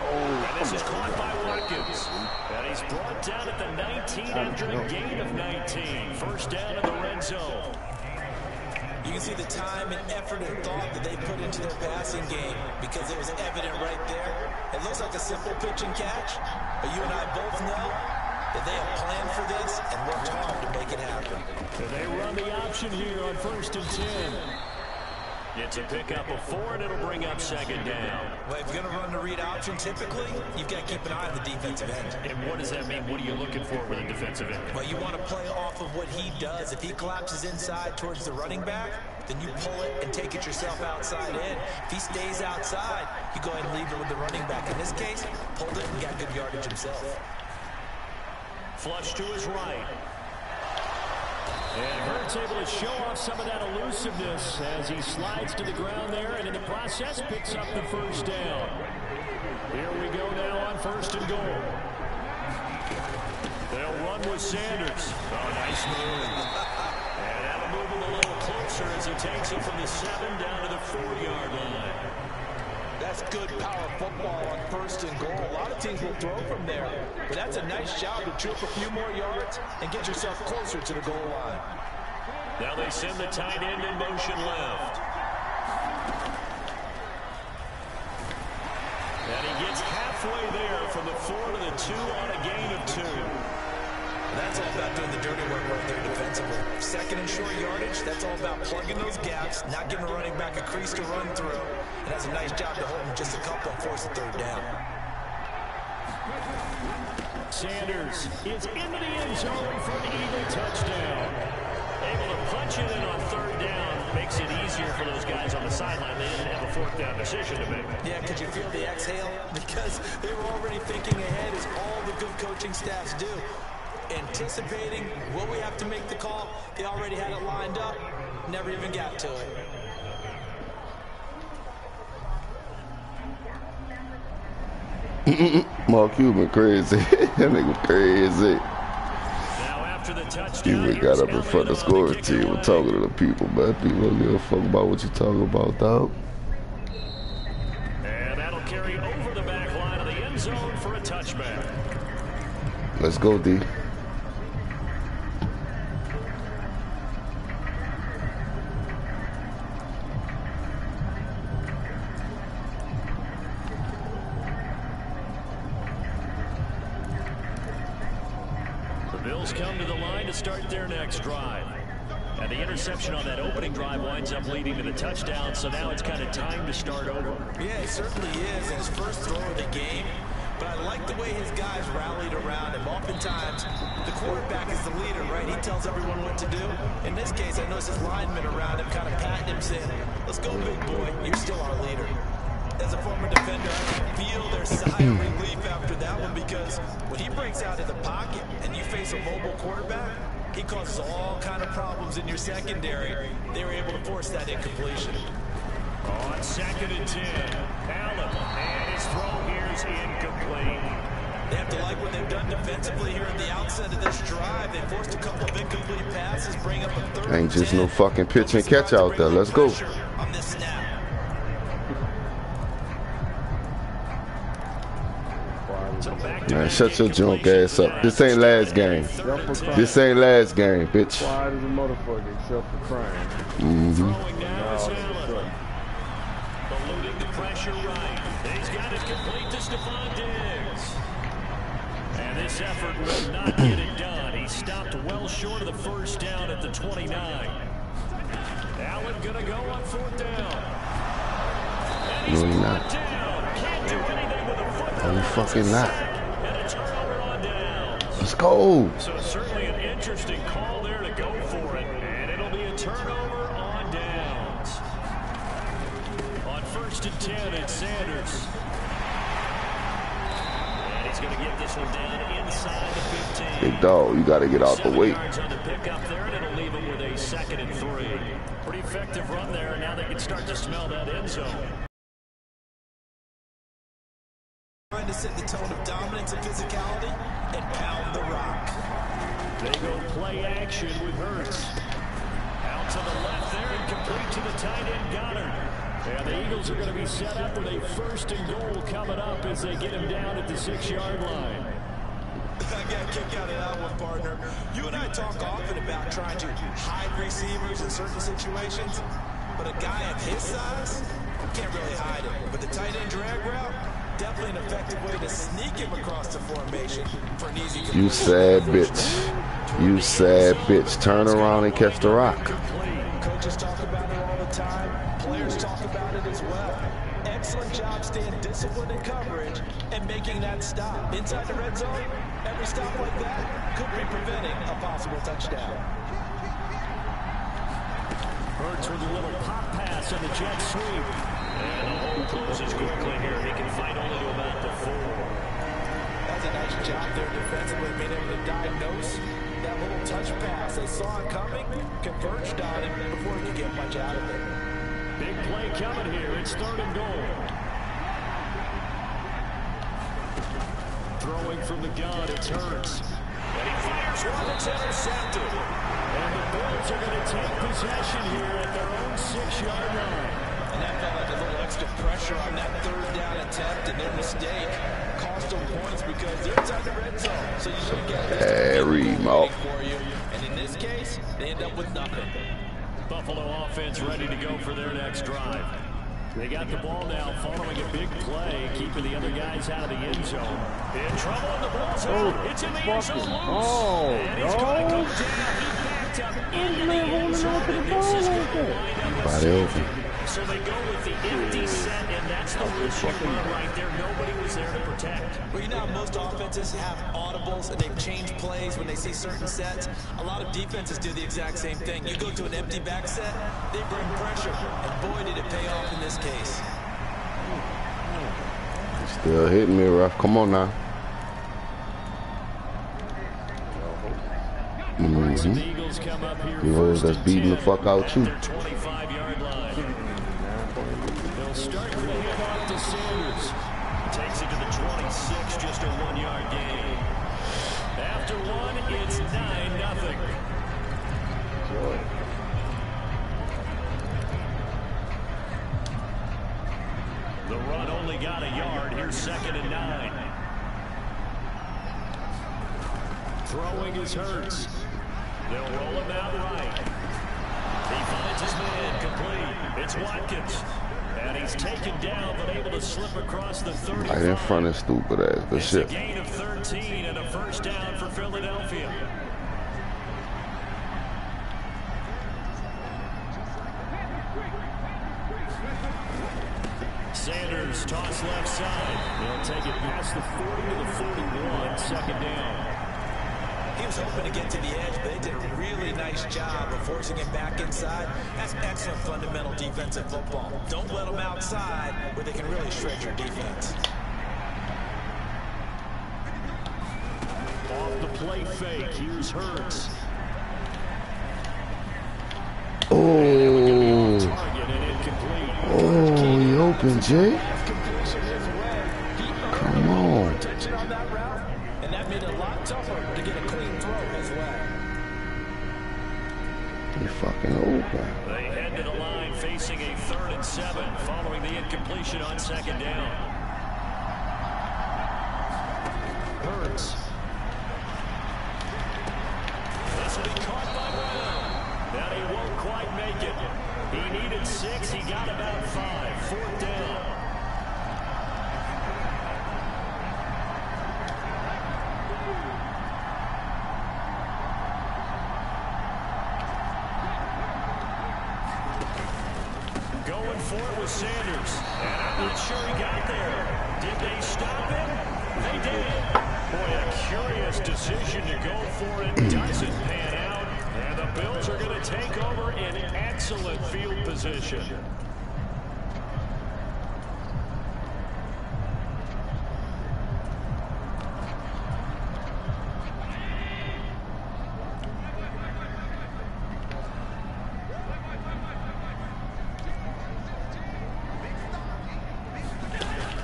And this is caught by Watkins. And he's brought down at the 19 after a gain of 19. First down in the red zone. You can see the time and effort and thought that they put into their passing game because it was evident right there. It looks like a simple pitch and catch, but you and I both know that they have planned for this and worked hard to make it happen. So they run the option here on 1st and 10. It's a pickup of 4, and it'll bring up 2nd down. Well, if you're going to run the read option, typically, you've got to keep an eye on the defensive end. And what does that mean? What are you looking for with a defensive end? Well, you want to play off of what he does. If he collapses inside towards the running back, then you pull it and take it yourself outside in. If he stays outside, you go ahead and leave it with the running back. In this case, pulled it and got good yardage himself. Flush to his right. And Hurts able to show off some of that elusiveness as he slides to the ground there, and in the process picks up the 1st down. Here we go now on 1st and goal. They'll run with Sanders. Oh, nice move. And that'll move him a little closer as he takes it from the 7 down to the 4-yard line. That's good power football on 1st and goal. A lot of teams will throw from there, but that's a nice job to troop a few more yards and get yourself closer to the goal line. Now they send the tight end in motion left. And he gets halfway there from the 4 to the 2 on a gain of 2. That's all about doing the dirty work right there defensively. 2nd and short yardage, that's all about plugging those gaps, not giving a running back a crease to run through. And that's a nice job to hold him just a couple and force the 3rd down. Sanders is into the end zone for an Eagle touchdown. Able to punch it in on 3rd down. Makes it easier for those guys on the sideline. They didn't have a 4th down decision to make. Yeah, could you feel the exhale? Because they were already thinking ahead, as all the good coaching staffs do. Anticipating, will we have to make the call? They already had it lined up, never even got to it. Mark Cuban crazy. That nigga crazy. Now after the touchdown, Cuban got up in front of the scoring team and talking to the people, but people don't give a fuck about what you talking about, dog. And that'll carry over the back line of the end zone for a touchback. Let's go, D. The Bills come to the line to start their next drive. And the interception on that opening drive winds up leading to the touchdown, so now it's kind of time to start over. Yeah, he certainly is in his first throw of the game. But I like the way his guys rallied around him. Oftentimes, the quarterback is the leader, right? He tells everyone what to do. In this case, I noticed his linemen around him kind of patting him, saying, "Let's go, big boy. You're still our leader." As a former defender, I can feel their sigh of relief after that one, because when he breaks out of the pocket and you face a mobile quarterback, he causes all kind of problems in your secondary. They were able to force that incompletion. On 2nd and 10, Allen, and his throw here is incomplete. They have to like what they've done defensively here at the outset of this drive. They forced a couple of incomplete passes, bring up a third. Ain't just no fucking pitch and catch out there. Let's go. On this snap. Man, shut your junk ass up. This ain't last game. This ain't last game, bitch. Quiet as a motherfucker, except for crying. Throwing now is Allen. Eluding the pressure right. He's got it complete to Stephon Diggs. And this effort will not get it done. He stopped well short of the first down at the 29. Allen gonna go on 4th down. And he's brought down. Can't do anything with a foot. No, you fucking not. And a turnover on downs. Let's go. So certainly an interesting call there to go for it. And it'll be a turnover on downs. On 1st and 10, it's Sanders. And he's going to get this one down inside the 15. Big dog, you got to get out the way. 7 yards on the pickup there, and it'll leave him with a 2nd and 3. Pretty effective run there, and now they can start to smell that end zone. Trying to set the tone of dominance and physicality and pound the rock. They go play action with Hurts. Out to the left there and complete to the tight end Goddard. And the Eagles are going to be set up with a 1st and goal coming up as they get him down at the 6-yard line. I got a kick out of that one, partner. You and I talk often about trying to hide receivers in certain situations, but a guy at his size can't really hide it. But the tight end drag route, definitely an effective way to sneak him across the formation for an easy completion. You sad bitch. You sad bitch. Turn around and catch the rock. Coaches talk about it all the time. Players talk about it as well. Excellent job staying disciplined in coverage and making that stop. Inside the red zone, every stop like that could be preventing a possible touchdown. Hurts with a little pop pass on the jet sweep. And the hole closes quickly here. He can fight only to about the 4. That's a nice job there defensively, being able to diagnose that little touch pass. They saw it coming, converged on him before he could get much out of it. Big play coming here. It's 3rd and goal. Throwing from the gun, it's Hurts. And he fires one that's intercepted. And the Bills are going to take possession here at their own 6-yard line. And that felt like a little extra pressure on that 3rd down attempt, and their mistake cost them points because they're inside the red zone. So you should get for you. And in this case, they end up with nothing. Buffalo offense ready to go for their next drive. They got the ball now following a big play, keeping the other guys out of the end zone. In trouble, and the ball's out. It's in the end zone loose. And he's going to go down. He backed up into the end zone, and this is going to wind up a safety. So they go with the empty set, and that's the risk you run right there. Nobody was there to protect. Well, you know how most offenses have audibles, and they change plays when they see certain sets. A lot of defenses do the exact same thing. You go to an empty back set, they bring pressure, and boy, did it pay off in this case. Still hitting me, Ruff. Come on now. You know that's beating the fuck out you. 25-yard line. They'll start with a handoff to Sanders. Takes it to the 26, just a 1-yard gain. After one, it's 9-0. The run only got a yard. Here's 2nd and 9. Throwing is Hurts. They'll roll him out right. He finds his man complete. It's Watkins. And he's taken down, but able to slip across the 30. Right in front of stupid ass. Good shit. It's a gain of 13 and a 1st down for Philadelphia. Sanders toss left side. They'll take it past the 40 to the 41, second down. He was hoping to get to the edge, but they did a really nice job of forcing him back inside. That's excellent fundamental defensive football. Don't let them outside where they can really shred your defense. Off the play fake, here's Hurts. Oh, he open, Jay. Come on. And that made it a lot tougher to get a clean throw his way. He fucking open. They head to the line facing a 3rd and 7 following the incompletion on second down. Hurts. This will be caught by Brown. Now he won't quite make it. He needed 6. He got about 5. 4th down. Going for it with Sanders. And I'm not sure he got there. Did they stop him? They did. Boy, a curious decision to go for it. Doesn't pan out. And the Bills are going to take over in excellent field position.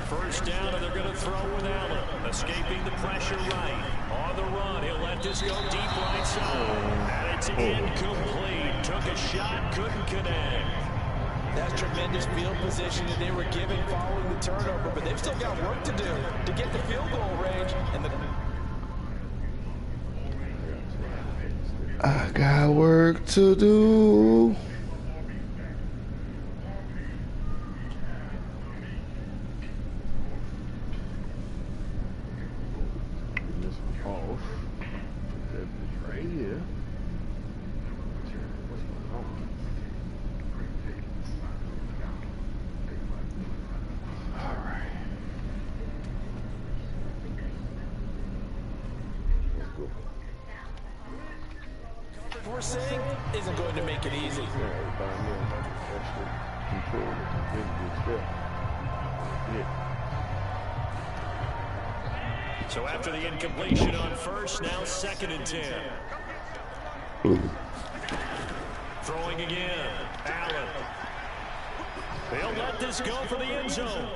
First down, and they're going to throw with Allen. Escaping the pressure right. On the run, he'll let this go deep right side. And it's incomplete. Took a shot, couldn't connect. That's tremendous field position that they were given following the turnover, but they've still got work to do to get the field goal range. And I got work to do. we're seeing isn't going to make it easy. So after the incompletion on first, now 2nd and 10. Throwing again. Allen. They'll let this go for the end zone.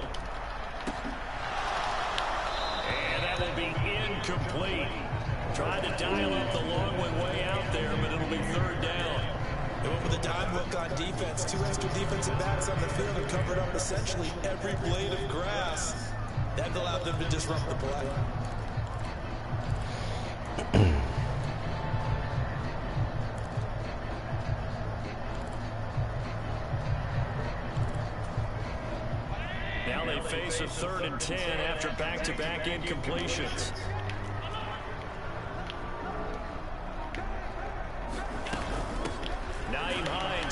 And that will be incomplete. Tried to dial up the long one way out there, but it'll be 3rd down. They went with a dime look on defense. 2 extra defensive backs on the field and covered up essentially every blade of grass. That allowed them to disrupt the play. Now they face a 3rd and 10 after back-to-back incompletions.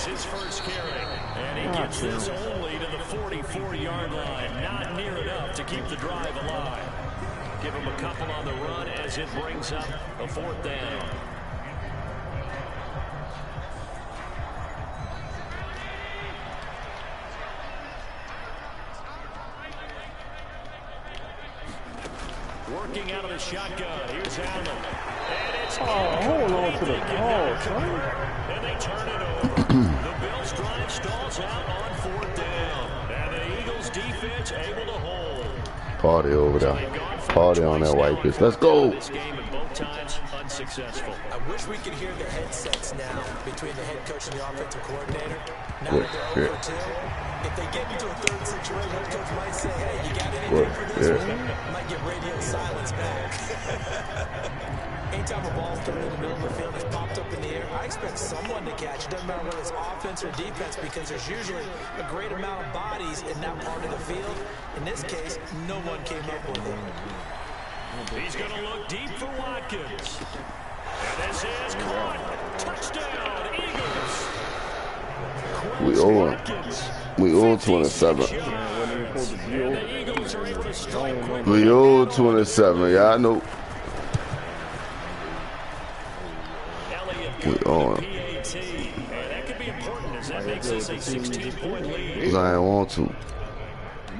His first carry, and he gets this only to the 44-yard line. Not near enough to keep the drive alive. Give him a couple on the run as it brings up a 4th down. Working out of the shotgun. Here's Allen. And it's hold on to the ball, son. And they turn it over. The Bills drive stalls out on 4th down. And the Eagles defense able to hold. Party over there. Party on that white pitch. Let's go. This game at both times unsuccessful. I wish we could hear the headsets now between the head coach and the offensive coordinator. Now that they're over 2, if they get into a 3rd situation, head coach might say, hey, you got anything for this one? Might get radio silence back. Anytime a ball's thrown in the middle of the field, it's popped up in the air, I expect someone to catch it. Doesn't matter whether it's offense or defense, because there's usually a great amount of bodies in that part of the field. In this case, no one came up with it. He's going to look deep for Watkins. And this is caught. Touchdown, Eagles. We all 27. We owe 27. Yeah, I know. We on. That could be important as that makes this a 16-point lead. I ain't want to.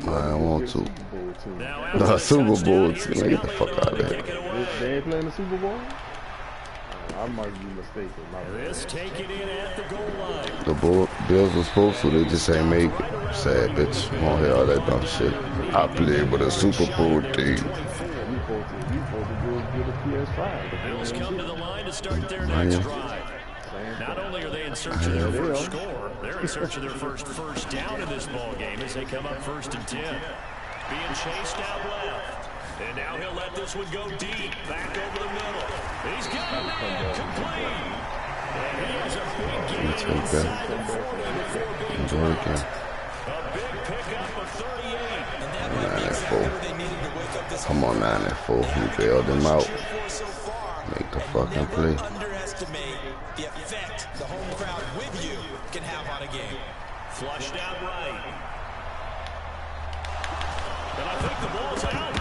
I ain't want to. Now The Super Bowl touchdown, team. Get the fuck out of here. They ain't playing the Super Bowl? I might be mistaken. This take it in at the goal line. The Bills were supposed to. They just ain't make it. Sad bitch. I don't hear all that dumb shit. I played with a Super Bowl team. You supposed to get a PS5. The Bills come to the line to start their next drive. Not only are they in search of their first score, they're in search of their first down in this ball game as they come up 1st and 10. Being chased out left. And now he'll let this one go deep. Back over the middle. He's got a man complete. And he has a big game inside the 40 before being dropped. A big pickup of 38. 9-4. Come on, 9-4. He bailed him out. Make the fucking play. Underestimate the effect the home crowd with you can have on a game. Flushed out right. And I think the ball's out.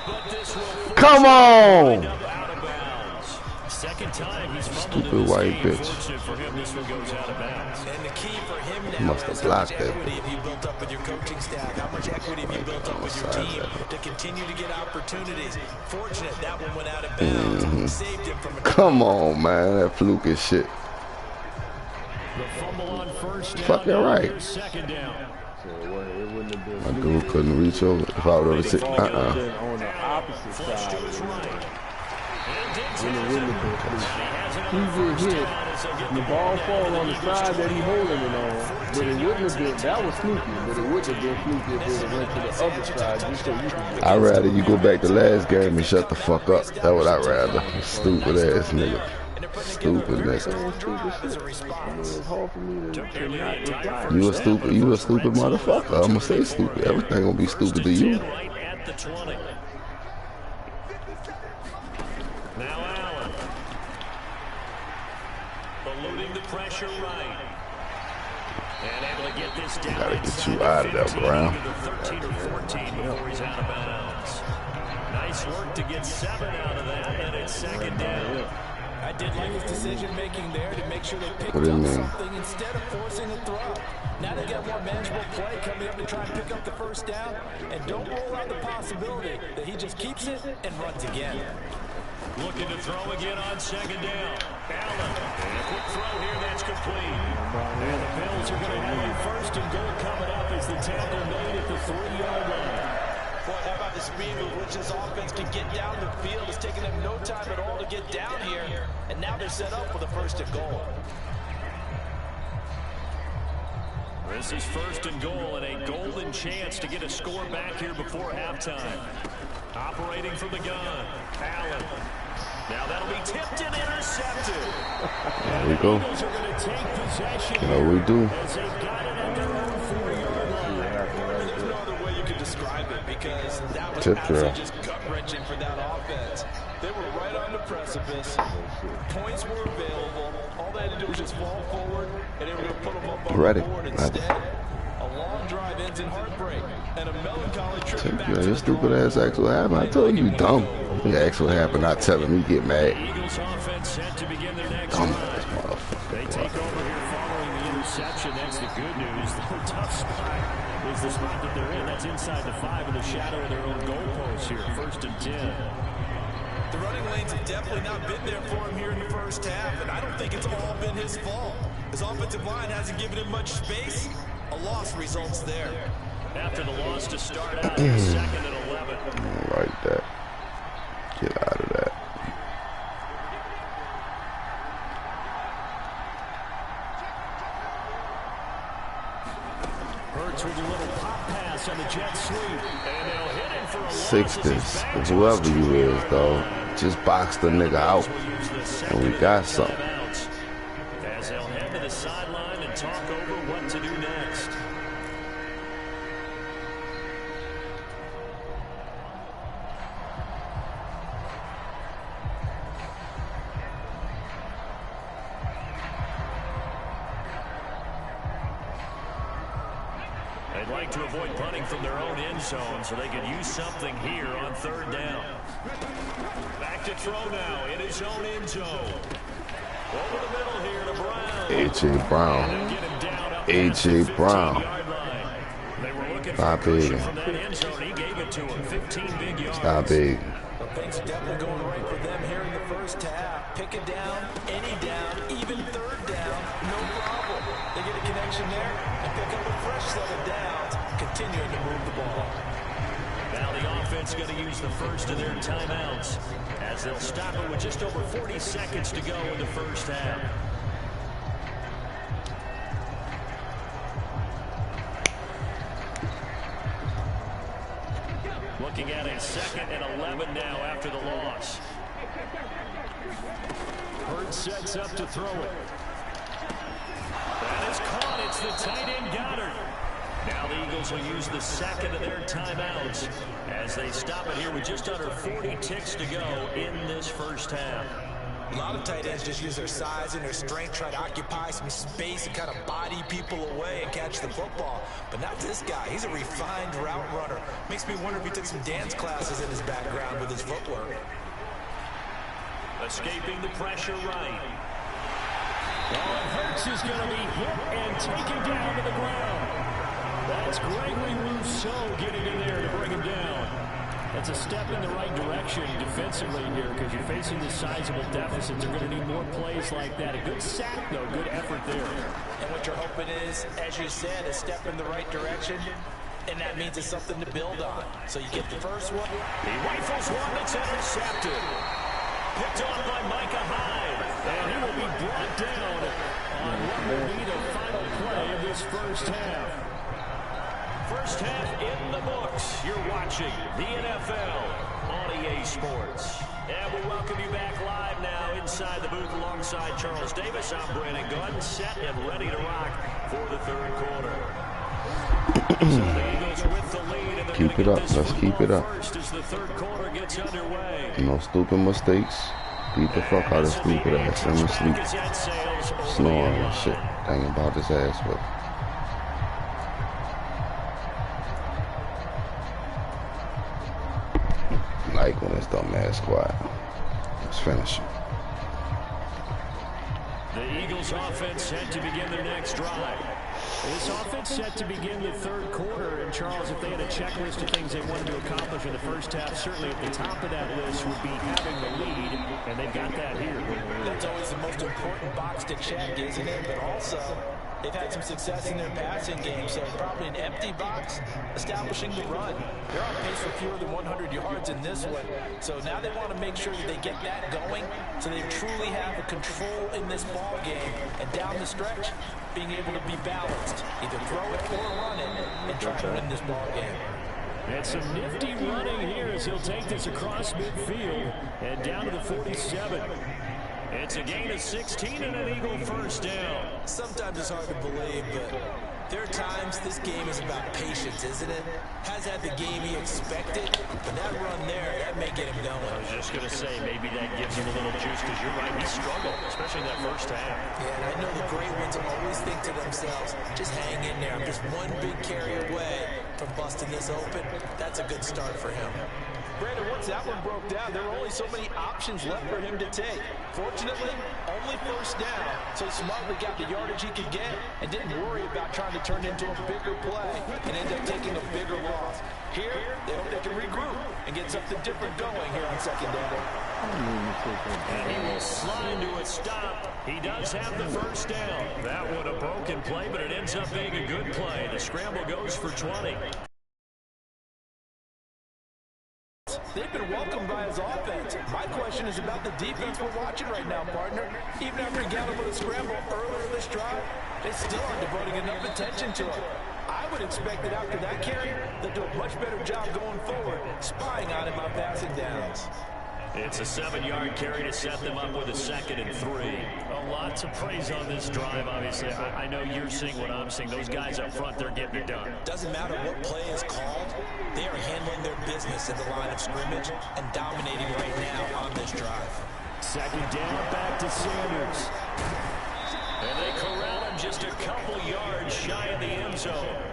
But this will Come on! out of bounds. Second time he's fumbled Stupid in this white game. bitch. Fortunate for him, this one goes out of bounds. And the key for him He now must have is blocked how that. much equity have you built up with your coaching staff? How much equity have you built up with your team to continue to get opportunities? Fortunate that one went out of bounds. Saved him from a Come on, man. That fluke is shit. The fumble on first down. Fucking right. Second down. So it wouldn't have been. My dude couldn't reach over. If I would have said, On the opposite Flushed side. to his right. And Diggs When it has wouldn't it. have been. He has He another get first hit. down as they'll get The ball fall on the side that he holding it on. But it wouldn't have been. That was fluky. But it wouldn't have been fluky if it went to the other side just so you could get. I'd rather you go back to last game and shut the fuck up. That's what I'd rather. Stupid ass nigga. Stupid nigga. It's hard for me to not reply. You a stupid motherfucker. I'ma say stupid. Everything gonna be stupid to you. Right at the 20. Now Allen. Eluding the pressure right. And able to get this down. Gotta get you out of there, Brown. 13 or 14 before he's out of bounds. Nice work to get 7 out of that, and it's second down. I did like his decision-making there to make sure they picked What do you up mean? something instead of forcing a throw. Now they got more manageable play coming up to try and pick up the first down, and don't rule out the possibility that he just keeps it and runs again. Looking to throw again on second down. Allen. And a quick throw here, that's complete. And the Bills are going to have a first and goal coming up as the tackle made at the 3-yard line. Boy, how about the speed with which this offense can get down the field? It's taken them no time at all to get down here, and now they're set up for the first and goal. This is first and goal and a golden chance to get a score back here before halftime. Operating from the gun, Allen. Now that'll be tipped and intercepted. There we go. Eagles are going to take possession. You know what we do. As they've got it at their own 4-yard line. There's no other way you can describe it because that was Tip absolutely drill. just gut-wrenching for that offense. They were right on the precipice. Points were available. All they had to do was just fall forward, and they were going to put them up on Ready. the board instead. A long drive ends in heartbreak, and a melancholy trip back Yeah, to your the stupid ass asked what happened. I told you, dumb. You asked what happened. I tell him, you get mad. Eagles offense set to begin their next Dumb drive. ass motherfucker. They take over here following the interception. That's the good news. Their tough spot is the spot that they're in. That's inside the 5 in the shadow of their own goalpost here. First and 10. The running lanes have definitely not been there for him here in the first half, and I don't think it's all been his fault. His offensive line hasn't given him much space. A loss results there. After the loss to start out, second and 11. Like that. Get out of that. Hurts with a little pop pass on the jet sweep. And they'll hit him for a loss. Six this. Whoever you is, though. Just box the nigga out. And we got something. As they'll head to the sideline and talk over what to do next. They'd like to avoid punting from their own end zone so they could use something here on 3rd down. Back to throw now in his own end zone. Over the middle here to Brown. A.J. Brown. A.J. Brown. Stop big. Stop big. Things are definitely going right for them here in the first half. Pick it down, any down, even 3rd down, no problem. They get a connection there and pick up a fresh set of downs, continuing to move the ball. Now the offense going to use the first of their timeouts as they'll stop it with just over 40 seconds to go in the first half. Looking at a 2nd and 11 now after the loss. Hurts sets up to throw it. That is caught. It's the tight end Goddard. Now the Eagles will use the 2nd of their timeouts as they stop it here with just under 40 ticks to go in this first half. A lot of tight ends just use their size and their strength, try to occupy some space and kind of body people away and catch the football. But not this guy. He's a refined route runner. Makes me wonder if he took some dance classes in his background with his footwork. Escaping the pressure right. Oh, Hurts is going to be hit and taken down to the ground. That's Gregory Rousseau getting in there to bring him down. That's a step in the right direction defensively here because you're facing this sizable deficit. They're going to need more plays like that. A good sack, though. Good effort there. And what you're hoping is, as you said, a step in the right direction. And that means it's something to build on. So you get the first one. He rifles one that's intercepted. Picked on by Micah Hyde. And he will be brought down on what will be the final play of this first half. First half in the books. You're watching the NFL on EA Sports. And we welcome you back live now inside the booth alongside Charles Davis. I'm Brandon Gunn, set and ready to rock for the 3rd quarter. So the Eagles with the lead, and keep it up. Let's keep it up. First as the 3rd quarter gets underway. No stupid mistakes. Beat the fuck out of stupid ass. Let me sleep. Snoring and shit. Dang about his ass, but. Like when it's dumb ass quiet. Let's finish it. The Eagles offense set to begin their next drive. This offense set to begin the 3rd quarter. And Charles, if they had a checklist of things they wanted to accomplish in the first half, certainly at the top of that list would be having the lead. And they've got that here. That's always the most important box to check, isn't it? But also, they've had some success in their passing game, so probably an empty box, establishing the run. They're on pace for fewer than 100 yards in this one, so now they want to make sure that they get that going so they truly have a control in this ball game, and down the stretch, being able to be balanced, either throw it or run it, and try to win this ball game. And some nifty running here as he'll take this across midfield and down to the 47. It's a gain of 16 and an Eagle first down. Sometimes it's hard to believe, but there are times this game is about patience, isn't it? Has had the game he expected, but that run there, that may get him going. I was just going to say, maybe that gives him a little juice, because you're right, he struggled, especially in that first half. Yeah, and I know the great ones always think to themselves, just hang in there. I'm just one big carry away from busting this open. That's a good start for him. Brandon, once that one broke down, there were only so many options left for him to take. Fortunately, only first down, so he smartly got the yardage he could get and didn't worry about trying to turn it into a bigger play and end up taking a bigger loss. Here, they hope they can regroup and get something different going here on 2nd down. And he will slide to a stop. He does have the first down. That one a broken play, but it ends up being a good play. The scramble goes for 20. They've been welcomed by his offense. My question is about the defense we're watching right now, partner. Even after he got him with a scramble earlier this drive, they still aren't devoting enough attention to it. I would expect that after that carry, they'll do a much better job going forward, spying on him on passing downs. It's a 7-yard carry to set them up with a 2nd and 3. Well, lots of praise on this drive, obviously. I know you're seeing what I'm seeing. Those guys up front, they're getting it done. Doesn't matter what play is called. They are handling their business at the line of scrimmage and dominating right now on this drive. 2nd down, back to Sanders. And they corral him just a couple yards shy of the end zone.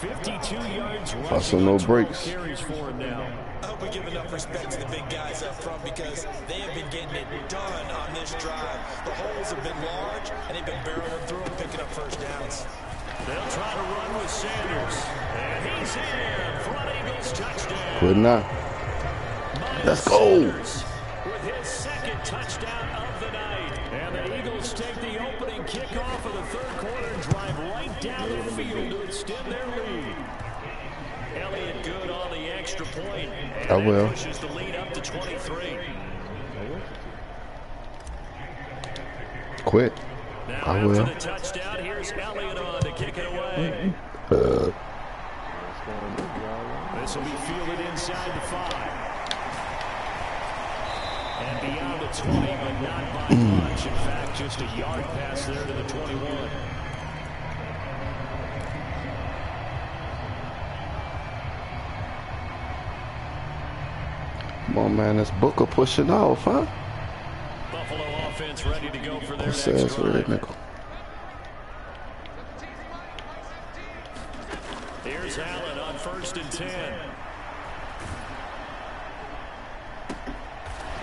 52 yards Hustle, rushing, no 12 breaks. carries for him now. I hope we give enough respect to the big guys up front because they have been getting it done on this drive. The holes have been large, and they've been barreling through and picking up first downs. They'll try to run with Sanders. And he's in for an Eagles touchdown. Good now. Let's go. With his second touchdown of the night. And the Eagles take the opening kickoff of the third quarter and drive right down the field to extend their lead. Elliott good on the extra point. And I will. pushes the lead up to 23. Quit. Now I after will. the touchdown, here's Elliott on to kick it away. This will be fielded inside the 5. And beyond the 20, but not by much. In fact, just a yard pass there to the 21. Come on, man. This Booker pushing off, huh? Buffalo offense ready to go for their What's next that red drive. nickel? Here's Allen on 1st and 10.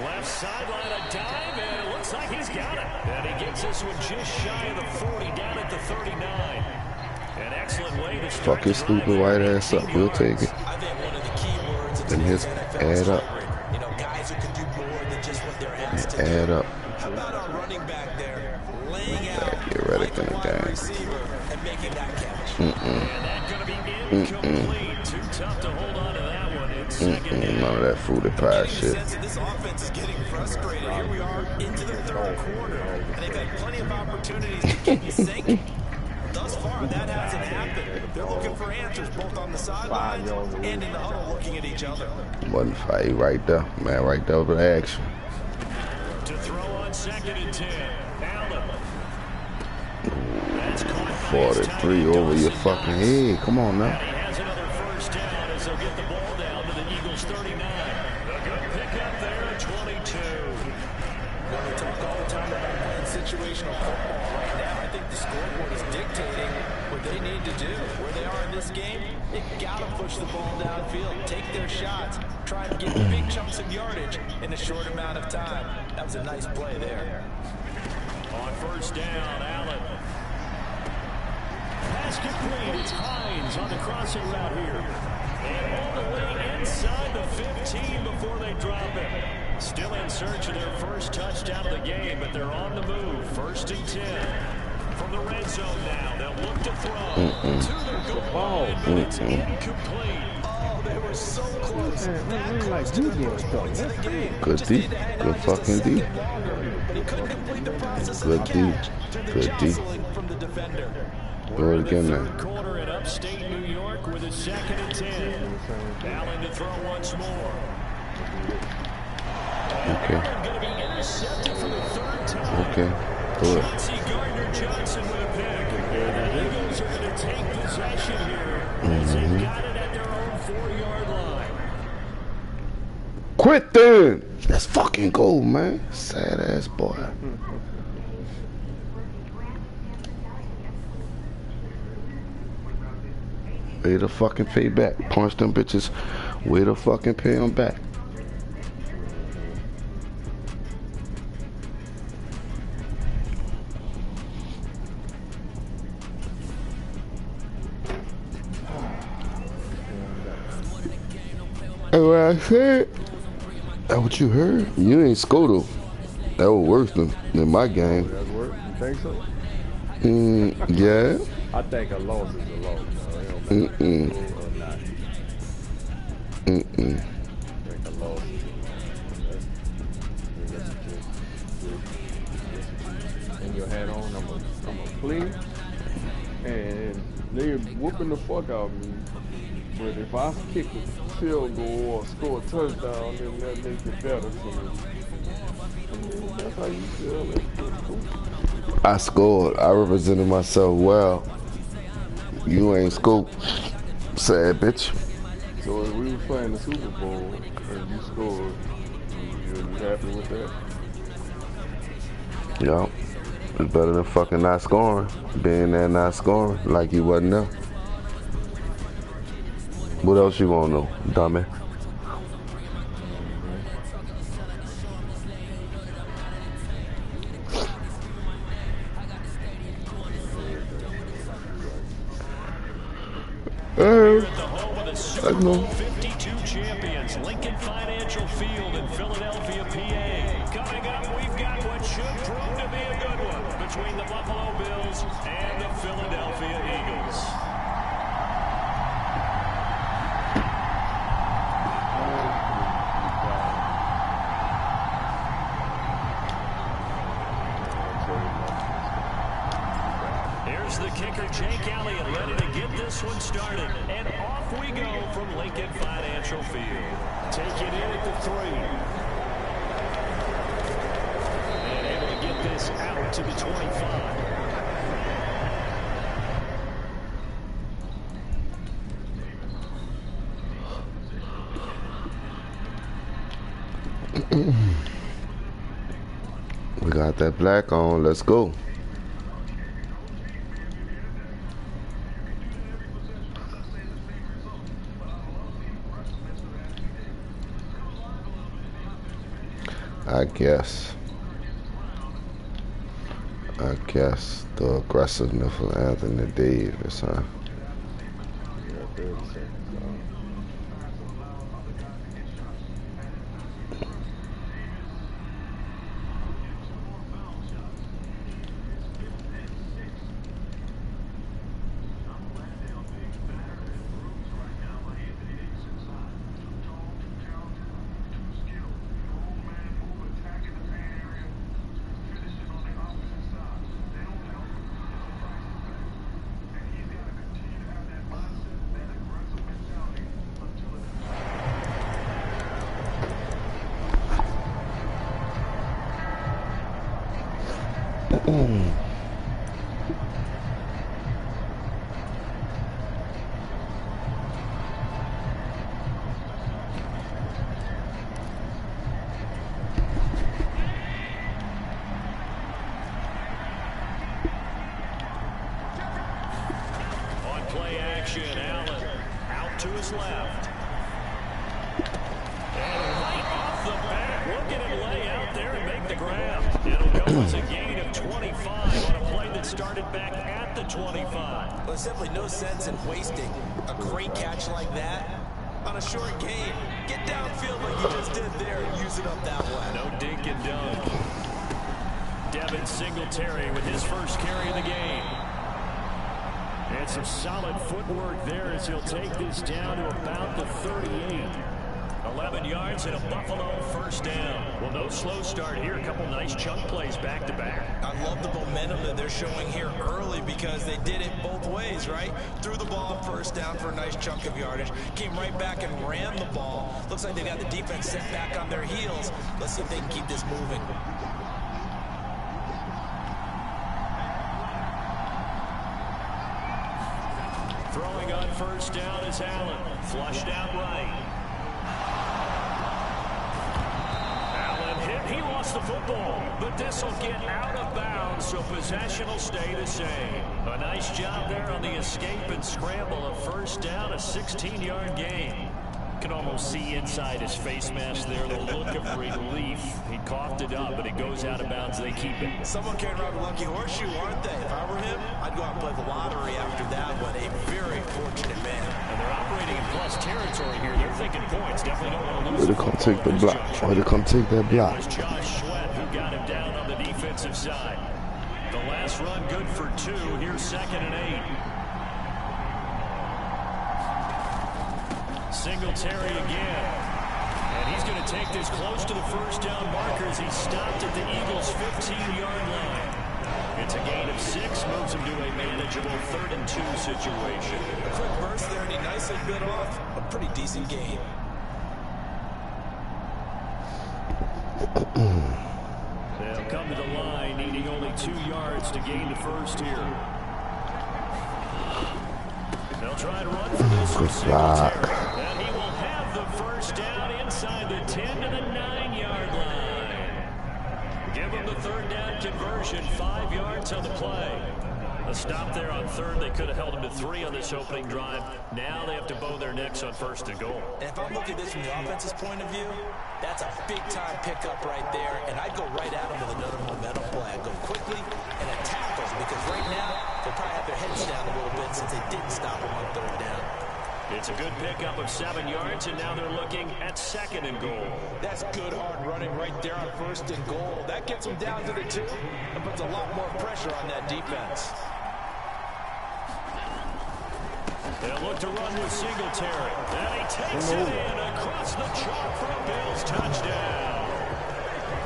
Left sideline, a dive, and it looks like he's got it. And he gets this one just shy of the 40, down at the 39. An excellent way to start. Fuck his stupid white ass up. We'll take it. I think one of the key words And his add up. you know, guys who can do more than just what they're asked to do. Add up. How about our running back there laying out Get ready like for a the wide game. receiver and making that catch? And that's going to be incomplete. Too tough to hold on to that one. It's second down. None of that fruited pie shit. Sense that this offense is getting frustrated. Here we are into the third quarter, and they've had plenty of opportunities to keep you sinking. Thus far, that hasn't happened. They're looking for answers both on the sidelines and in the huddle, looking at each other. One fight right there, man. Right there with the action. To throw on 2nd and 10. Allen. That's caught by his 43 tight over your Dawson fucking Knox. head. Come on And now. he has another first down as they'll get the ball down to the Eagles 39. A good pickup there at 22. Well, we talk all the time about playing situational football. Right now, I think the scoreboard is dictating what they need to do. Where they are in this game, they got to push the ball downfield, take their shots, try and get big chunks of yardage in a short amount of time. That was a nice play there. On 1st down, Allen. Pass complete. It's Hines on the crossing route here. And all the way inside the 15 before they drop it. Still in search of their first touchdown of the game, but they're on the move. 1st and 10. From the red zone now, they'll look to throw to the goal line, but it's incomplete. Oh, they were so close. That like close to you the doing first stuff. points of the game. Good Just D. need to hang Good on just a fucking D. second longer, but he couldn't complete the process of Good the D. catch to the Good D. jostling from the defender. Do it again Third now. quarter in upstate New York with a 2nd and 10. Allen to throw once more. Okay. Going to be intercepted for the 3rd time. Okay. Do it. Chauncey Gardner-Johnson with a pick. The Eagles are going to take possession here as they've got it at their own 4-yard line. Quit then. Let's fucking go, man. Sad ass boy. Way to fucking pay back. Punch them bitches. Way to fucking pay them back. Hey, what I said? That what you heard? You ain't Scoto. That was worse than my game. That's work. You think so? Yeah. I think a loss is a loss. It don't matter if it's or not. I think a loss is a loss. And your hat on, I'm a play. And they whooping the fuck out of me. But if I kick a field goal or score a touchdown, then that makes it better for me. And that's how you feel. That's cool. I scored. I represented myself well. You ain't scoop. Sad bitch. So if we were playing the Super Bowl and you scored, you happy with that? Yeah. It's better than fucking not scoring. Being there not scoring like you wasn't there. What else you want to know, dummy? We're at the home of the Super Bowl 52 champions, Lincoln Financial Field in Philadelphia, PA. Coming up, we've got what should prove to be a good one between the Buffalo Bills and the Philadelphia Eagles. Here's the kicker, Jake Elliott, ready to get this one started. And off we go from Lincoln Financial Field. Take it in at the 3. And able to get this out to the 25. We got that black on. Let's go. I guess the aggressiveness of Anthony Davis, huh? Yeah, 30 seconds. Play action, Allen out to his left. And right off the bat, look at him lay out there and make the grab. It'll go as a gain of 25 on a play that started back at the 25. Well, there's simply no sense in wasting a great catch like that on a short game. Get downfield like you just did there and use it up that way. No dink and dunk. Devin Singletary with his first carry of the game. And some solid footwork there as he'll take this down to about the 38. 11 yards and a Buffalo first down. Well, no slow start here. A couple nice chunk plays back to back. I love the momentum that they're showing here early because they did it both ways, right? Threw the ball first down for a nice chunk of yardage. Came right back and ran the ball. Looks like they got the defense set back on their heels. Let's see if they can keep this moving. Throwing on first down is Allen. Flushed out right. Allen hit. He lost the football. But this will get out of bounds, so possession will stay the same. A nice job there on the escape and scramble. A first down, a 16-yard gain. Can almost see inside his face mask there, the look of relief. He coughed it up, but it goes out of bounds. They keep it. Someone carried around a lucky horseshoe, aren't they? If I were him, I'd go out and play the lottery after that one. A very fortunate man. And they're operating in plus territory here. They're thinking points. Definitely don't want to lose. Way to come take the block. Way to come take that block. It was Josh Sweat who got him down on the defensive side. The last run good for 2. Here's 2nd and 8. Singletary again. And he's going to take this close to the first down marker as he stopped at the Eagles' 15-yard line. It's a gain of 6, moves him to a manageable 3rd and 2 situation. A quick burst there, and he nicely bit off a pretty decent gain. They'll come to the line, needing only 2 yards to gain the first here. They'll try and run for this one. And he will have the first down inside the 10 to the 9-yard line. Give him the 3rd down conversion, 5 yards on the play. A stop there on 3rd. They could have held him to 3 on this opening drive. Now they have to to bow their necks on 1st and goal. And if I'm looking at this from the offense's point of view, that's a big-time pickup right there, and I'd go right at them with another momentum play. I'd go quickly and attack them, because right now, they'll probably have their heads down a little bit since they didn't stop them on 3rd down. It's a good pickup of 7 yards, and now they're looking at 2nd and goal. That's good hard running right there on 1st and goal. That gets them down to the 2 and puts a lot more pressure on that defense. They'll look to run with Singletary. And he takes it in across the chalk for a Bills touchdown.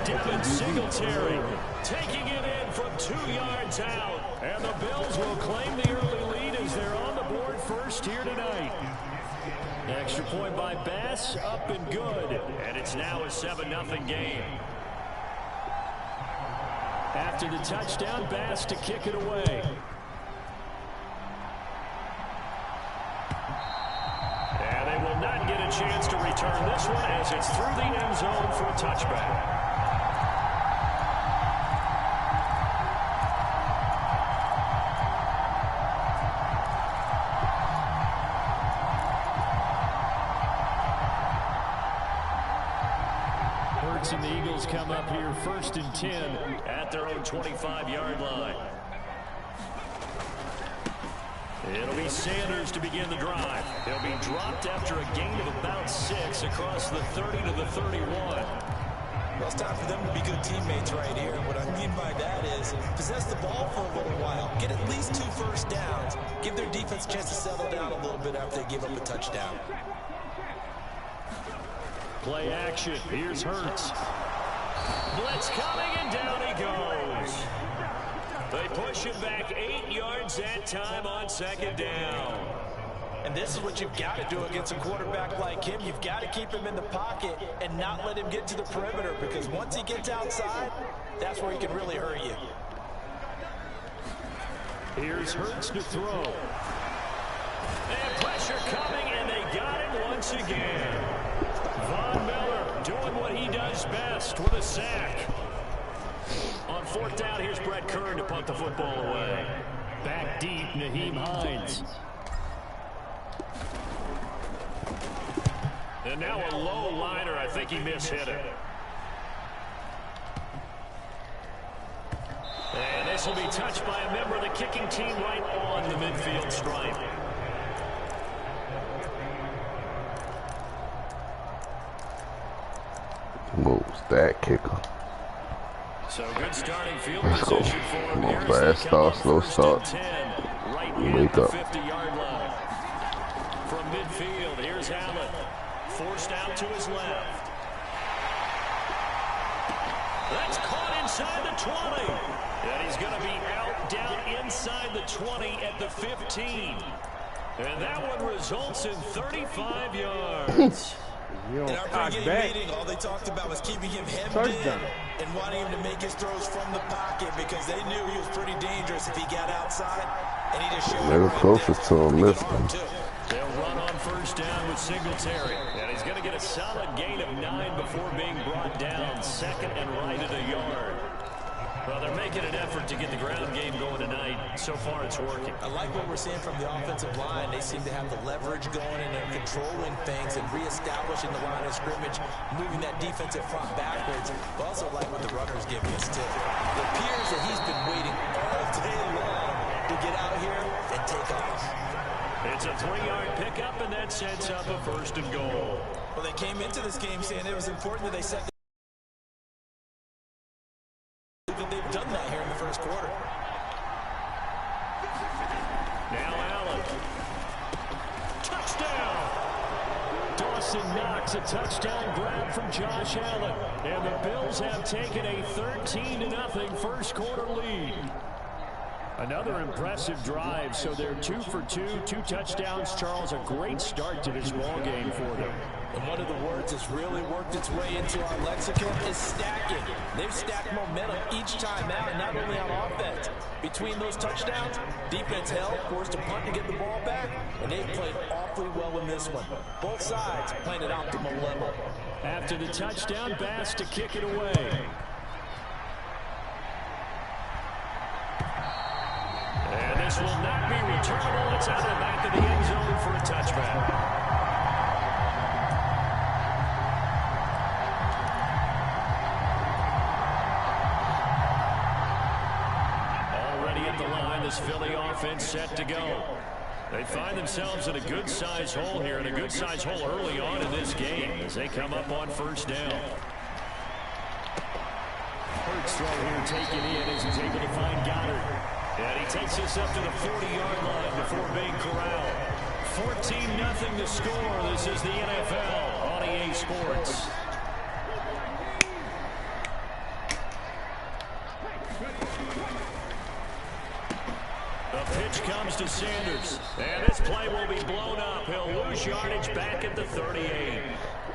Devin Singletary taking it in from 2 yards out. And the Bills will claim the early lead as they're on the board first here tonight. Extra point by Bass, up and good. And it's now a 7-0 game. After the touchdown, Bass to kick it away. And they will not get a chance to return this one as it's through the end zone for a touchback. And the Eagles come up here 1st and 10 at their own 25-yard line. It'll be Sanders to begin the drive. He'll be dropped after a gain of about 6 across the 30 to the 31. Well, it's time for them to be good teammates right here. What I mean by that is possess the ball for a little while. Get at least 2 first downs. Give their defense a chance to settle down a little bit after they give up a touchdown. Play action. Here's Hurts. Blitz coming, and down he goes. They push him back 8 yards that time on 2nd down. And this is what you've got to do against a quarterback like him. You've got to keep him in the pocket and not let him get to the perimeter, because once he gets outside, that's where he can really hurt you. Here's Hurts to throw. And pressure coming, and they got him once again. Von Miller doing what he does best with a sack. On 4th down, here's Brett Kern to punt the football away. Back deep, Naheem Hines. And now a low liner. I think he mishit it. And this will be touched by a member of the kicking team right on the midfield stripe. Moves that kicker. So good starting field Let's go. position for him. Come on, Here as fast they come start, slow start. 1st and 10, right Wake at the up. 50-yard line. From midfield, here's Allen. Forced out to his left. That's caught inside the 20. And he's going to be out down inside the 20 at the 15. And that one results in 35 yards. You In don't our cock pregame back. meeting, all they talked about was keeping him hemmed Touchdown. in and wanting him to make his throws from the pocket, because they knew he was pretty dangerous if he got outside, and he just showed They were right closest there. to him Good this arm, one. too. They'll run on 1st down with Singletary. And he's going to get a solid gain of 9 before being brought down. 2nd and right at a yard. Well, they're making an effort to get the ground game going tonight. So far, it's working. I like what we're seeing from the offensive line. They seem to have the leverage going, and they're controlling things and reestablishing the line of scrimmage, moving that defensive front backwards. But also like what the runner's giving us, too. It appears that he's been waiting all day long to get out here and take off. It's a 3-yard pickup, and that sets up a 1st and goal. Well, they came into this game saying it was important that they set they've done that here in the 1st quarter. Now Allen. Touchdown! Dawson Knox, a touchdown grab from Josh Allen. And the Bills have taken a 13-0 1st quarter lead. Another impressive drive, so they're 2 for 2, 2 touchdowns. Charles, a great start to this ball game for them. And one of the words that's really worked its way into our lexicon is stacking. They've stacked momentum each time out, and not only on offense. Between those touchdowns, defense held, forced to punt to get the ball back, and they've played awfully well in this one. Both sides playing at optimal level. After the touchdown, Bass to kick it away. And this will not be returnable. It's out of the back of the end zone for a touchback. this Philly offense set to go. They find themselves in a good-sized hole here, and a good-sized hole early on in this game as they come up on first down. Hurts throw here taken in as he's able to find Goddard. And he takes this up to the 40-yard line before being corralled. 14-0 to score. This is the NFL on EA Sports. The pitch comes to Sanders. And this play will be blown up. He'll lose yardage back at the 38.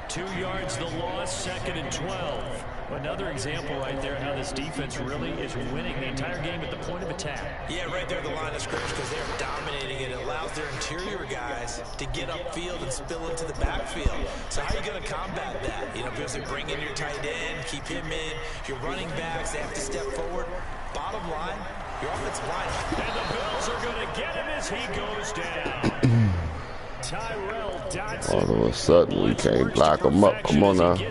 2 yards the loss, 2nd and 12. Another example right there how this defense really is winning the entire game at the point of attack. Yeah, right there at the line of scrimmage because they're dominating it. It allows their interior guys to get upfield and spill into the backfield. So how are you going to combat that? You know, because they bring in your tight end, keep him in. Your running backs, they have to step forward. Bottom line, your offensive line. And the Bills are going to get him as he goes down. All of a sudden, we can't block him up. Come on now. He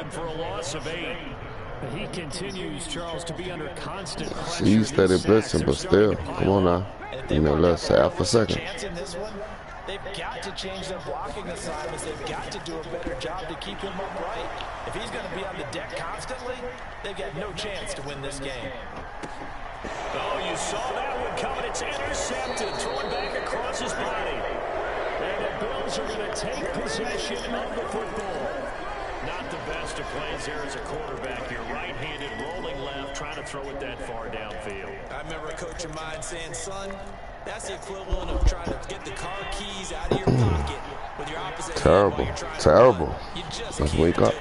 for a loss of 8. He continues, Charles, to be under constant pressure. He's steady blitzing, but still, come on now. You know, let's half a second. They've got to change their blocking assignments. They've got to do a better job to keep him upright. If he's going to be on the deck constantly, they've got no chance to win this game. Oh, you saw that one coming. It's intercepted, thrown back across his body. And the Bills are going to take possession of the football. Not the best of plays there as a quarterback here. Right-handed, rolling left, trying to throw it that far downfield. I remember a coach of mine saying, son, that's the equivalent of trying to get the car keys out of your pocket with your opposite. Terrible, terrible. Let's wake up.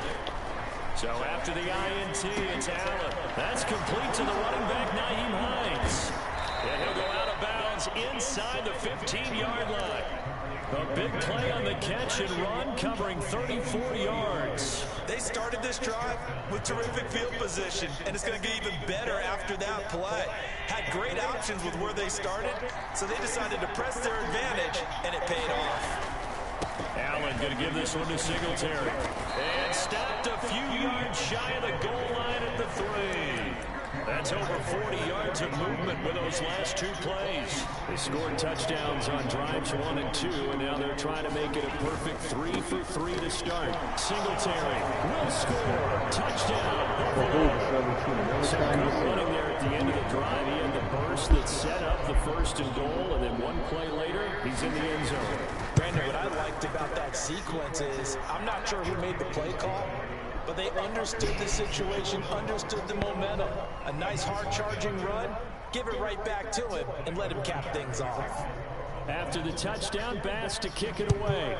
So after the INT, it's Allen. That's complete to the running back, Nyheim Hines. And he'll go out of bounds inside the 15-yard line. A big play on the catch and run, covering 34 yards. They started this drive with terrific field position, and it's going to get even better after that play. Had great options with where they started, so they decided to press their advantage, and it paid off. Allen going to give this one to Singletary. And stopped a few yards shy of the goal line at the 3. That's over 40 yards of movement with those last 2 plays. They scored touchdowns on drives 1 and 2, and now they're trying to make it a perfect 3 for 3 to start. Singletary will score. Touchdown. Some good running there at the end of the drive. He had the burst that set up the 1st and goal, and then 1 play later, he's in the end zone. Brandon, what I liked about that sequence is I'm not sure who made the play call, but they understood the situation, understood the momentum. A nice hard-charging run, give it right back to him, and let him cap things off. After the touchdown, Bass to kick it away.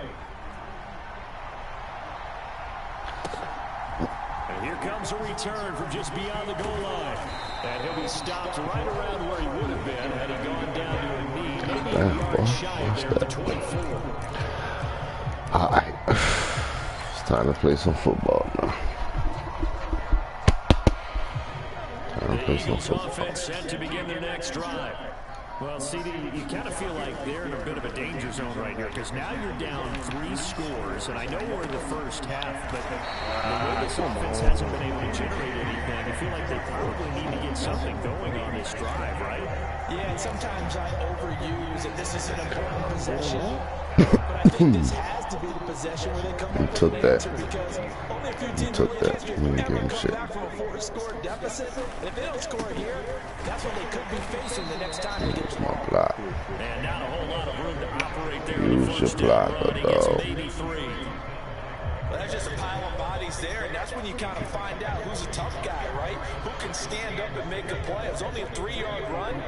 And here comes a return from just beyond the goal line. And he'll be stopped right around where he would have been had he gone down to a knee. Maybe a yard shy of there at the 24. All right. It's time to play some football now. The Eagles offense set to begin their next drive. Well, CD, you kind of feel like they're in a bit of a danger zone right here because now you're down 3 scores, and I know we're in the first half, but the way this offense hasn't been able to generate anything, I feel like they probably need to get something going on this drive, right? Yeah, and sometimes I overuse it. This is an important possession. But I think this has to be the possession where they come up took with that. an answer because only a few teams Took in that. history Let me ever give him come shit. back from a 4-score deficit. And if they don't score here, that's what they could be facing the next time they get to My block. And not a whole lot of room to operate there. Use your blocker, dog. Well, that's just a pile of bodies there, and that's when you kind of find out who's a tough guy, right? Who can stand up and make a play. It was only a 3-yard run,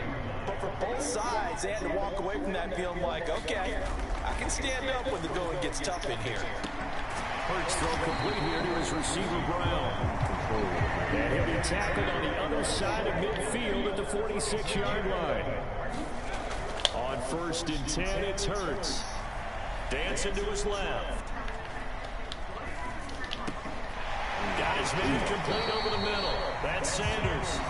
but for both sides, they had to walk away from that feeling like, okay, I can stand up when the going gets tough in here. Hurts throw complete here to his receiver, Brown. And he'll be tackled on the other side of midfield at the 46-yard line. On 1st and 10, it's Hurts. Dancing to his left. Got his man complete over the middle. That's Sanders.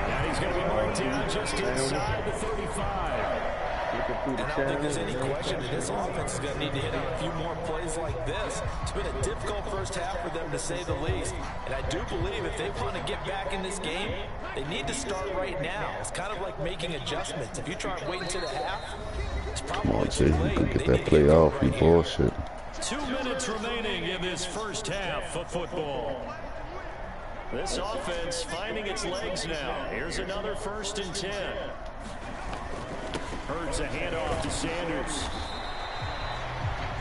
And he's going to be marked down just inside the 35. Looking through the And I don't think there's any question that this offense is going to need to hit on a few more plays like this. It's been a difficult first half for them, to say the least. And I do believe if they want to get back in this game, they need to start right now. It's kind of like making adjustments. If you try and wait until the half, it's probably too late. You could get that play off, you bullshit. 2 minutes remaining in this first half of football. This offense finding its legs now. Here's another 1st and 10. Hurts a handoff to Sanders.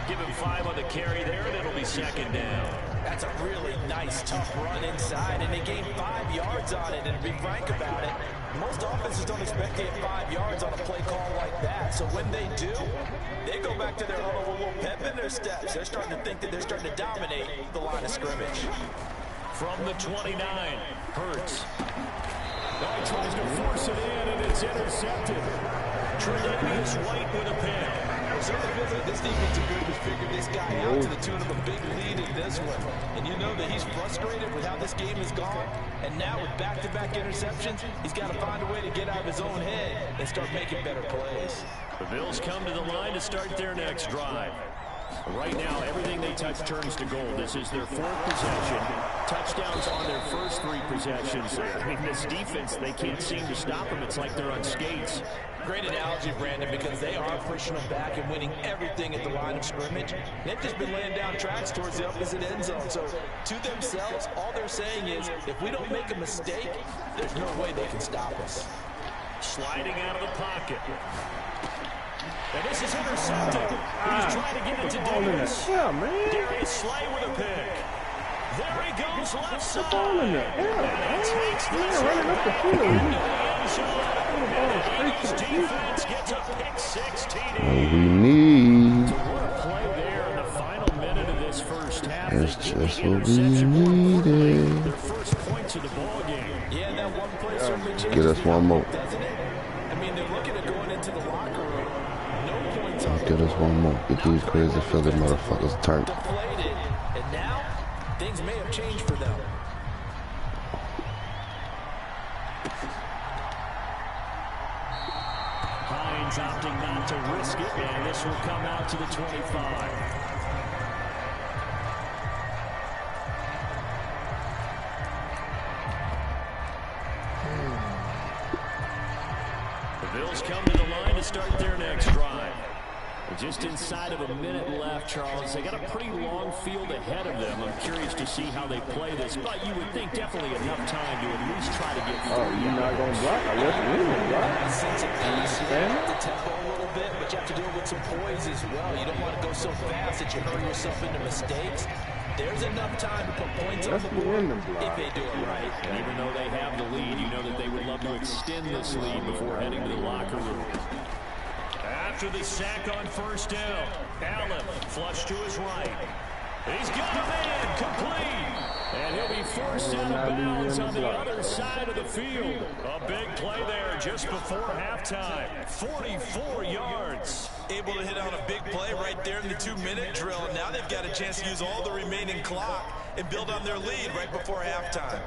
Give him 5 on the carry there, and it'll be 2nd down. That's a really nice, tough run inside, and they gained 5 yards on it. And to be frank about it, most offenses don't expect to get 5 yards on a play call like that. So when they do, they go back to their huddle with a little pep in their steps. They're starting to think that they're starting to dominate the line of scrimmage. From the 29, Hurts. Now he tries to force it in, and it's intercepted. Tre'Davious White with a pick. Certainly feels like this defensive group has figured this guy out to the tune of a big lead in this one. And you know that he's frustrated with how this game has gone. And now with back-to-back interceptions, he's got to find a way to get out of his own head and start making better plays. The Bills come to the line to start their next drive. Right now, everything they touch turns to gold. This is their 4th possession. Touchdowns on their first 3 possessions. I mean, this defense, they can't seem to stop them. It's like they're on skates. Great analogy, Brandon, because they are pushing them back and winning everything at the line of scrimmage. They've just been laying down tracks towards the opposite end zone. So to themselves, all they're saying is, if we don't make a mistake, there's no way they can stop us. Sliding out of the pocket. And this is intercepted. He's trying to get it to Davis. Yeah, man. Darius Slay with a pick. There he goes, left side. Ball in there. And he takes this running up the field. Defense gets a pick 6 TD. What we need. So what a play there in the final minute of this first half. That's just what we needed. Their first points of the ball game. Yeah, that one play certainly changes. Get us one more. Doesn't it? I mean, they're looking at going into the locker room. No points on Get us one more. Get these crazy Philly motherfuckers turned. deflated. And now, things may have changed for them. Hines opting not to risk it, and this will come out to the 25. The Bills come to the line to start their next drive. Just inside of a minute left, Charles. They got a pretty long field ahead of them. I'm curious to see how they play this, but you would think definitely enough time to at least try to get through. Oh, you're not going to block? I wasn't going to block. A sense of pace here, the tempo a little bit, but you have to do it with some poise as well. You don't want to go so fast that you hurry yourself into mistakes. There's enough time to put points on the board if they do it right. And even though they have the lead, you know that they would love to extend this lead before heading to the locker room. After the sack on 1st down, Allen flush to his right. He's got a man complete. And he'll be forced out of bounds on the other side of the field. A big play there just before halftime. 44 yards. Able to hit on a big play right there in the 2-minute drill. Now they've got a chance to use all the remaining clock and build on their lead right before halftime.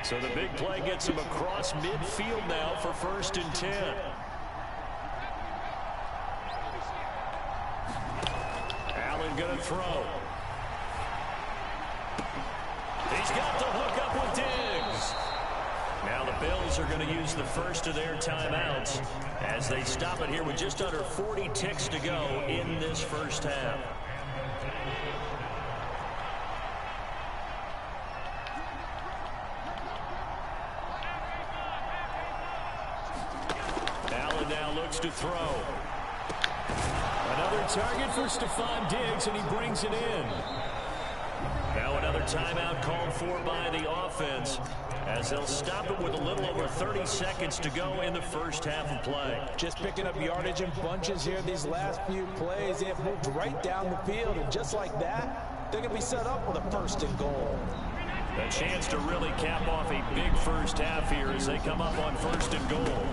So the big play gets him across midfield now for 1st and 10. Allen going to throw. He's got the hook up with Diggs. Now the Bills are going to use the first of their timeouts as they stop it here with just under 40 ticks to go in this first half. Allen now looks to throw. Another target for Stephon Diggs, and he brings it in. Now another timeout called for by the offense as they'll stop it with a little over 30 seconds to go in the first half of play. Just picking up yardage in bunches here these last few plays. They have moved right down the field, and just like that, they're going to be set up with a 1st and goal. A chance to really cap off a big first half here as they come up on 1st and goal.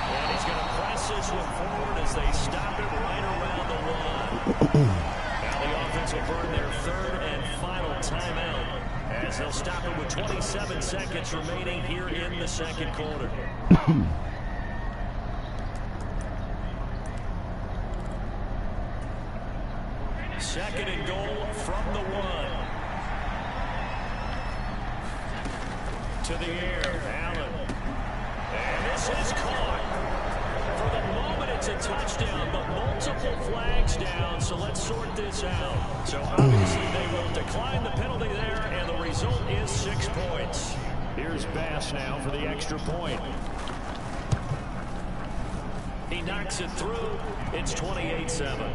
And he's going to press this one forward as they stop it right around the 1. Now the offense will burn their 3rd and final timeout As they'll stop it with 27 seconds remaining here in the second quarter. Second and goal from the 1. To the air, Allen. And this is caught. For the moment, it's a touchdown, but multiple flags down, so let's sort this out. So obviously they will decline the penalty there, and the result is 6 points. Here's Bass now for the extra point. He knocks it through. It's 28-7.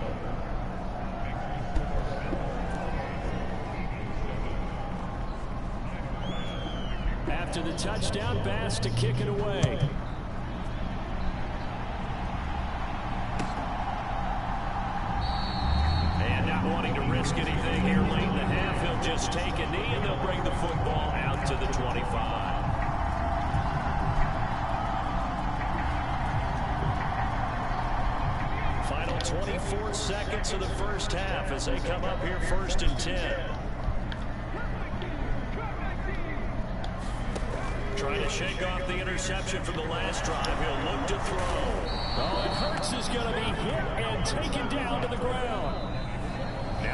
After the touchdown, Bass to kick it away. And not wanting to risk anything here late in the half, he'll just take a knee and they'll bring the football out to the 25. Final 24 seconds of the first half as they come up here 1st and 10. Trying to shake off the interception from the last drive. He'll look to throw. Oh, and Hurts is going to be hit and taken down to the ground.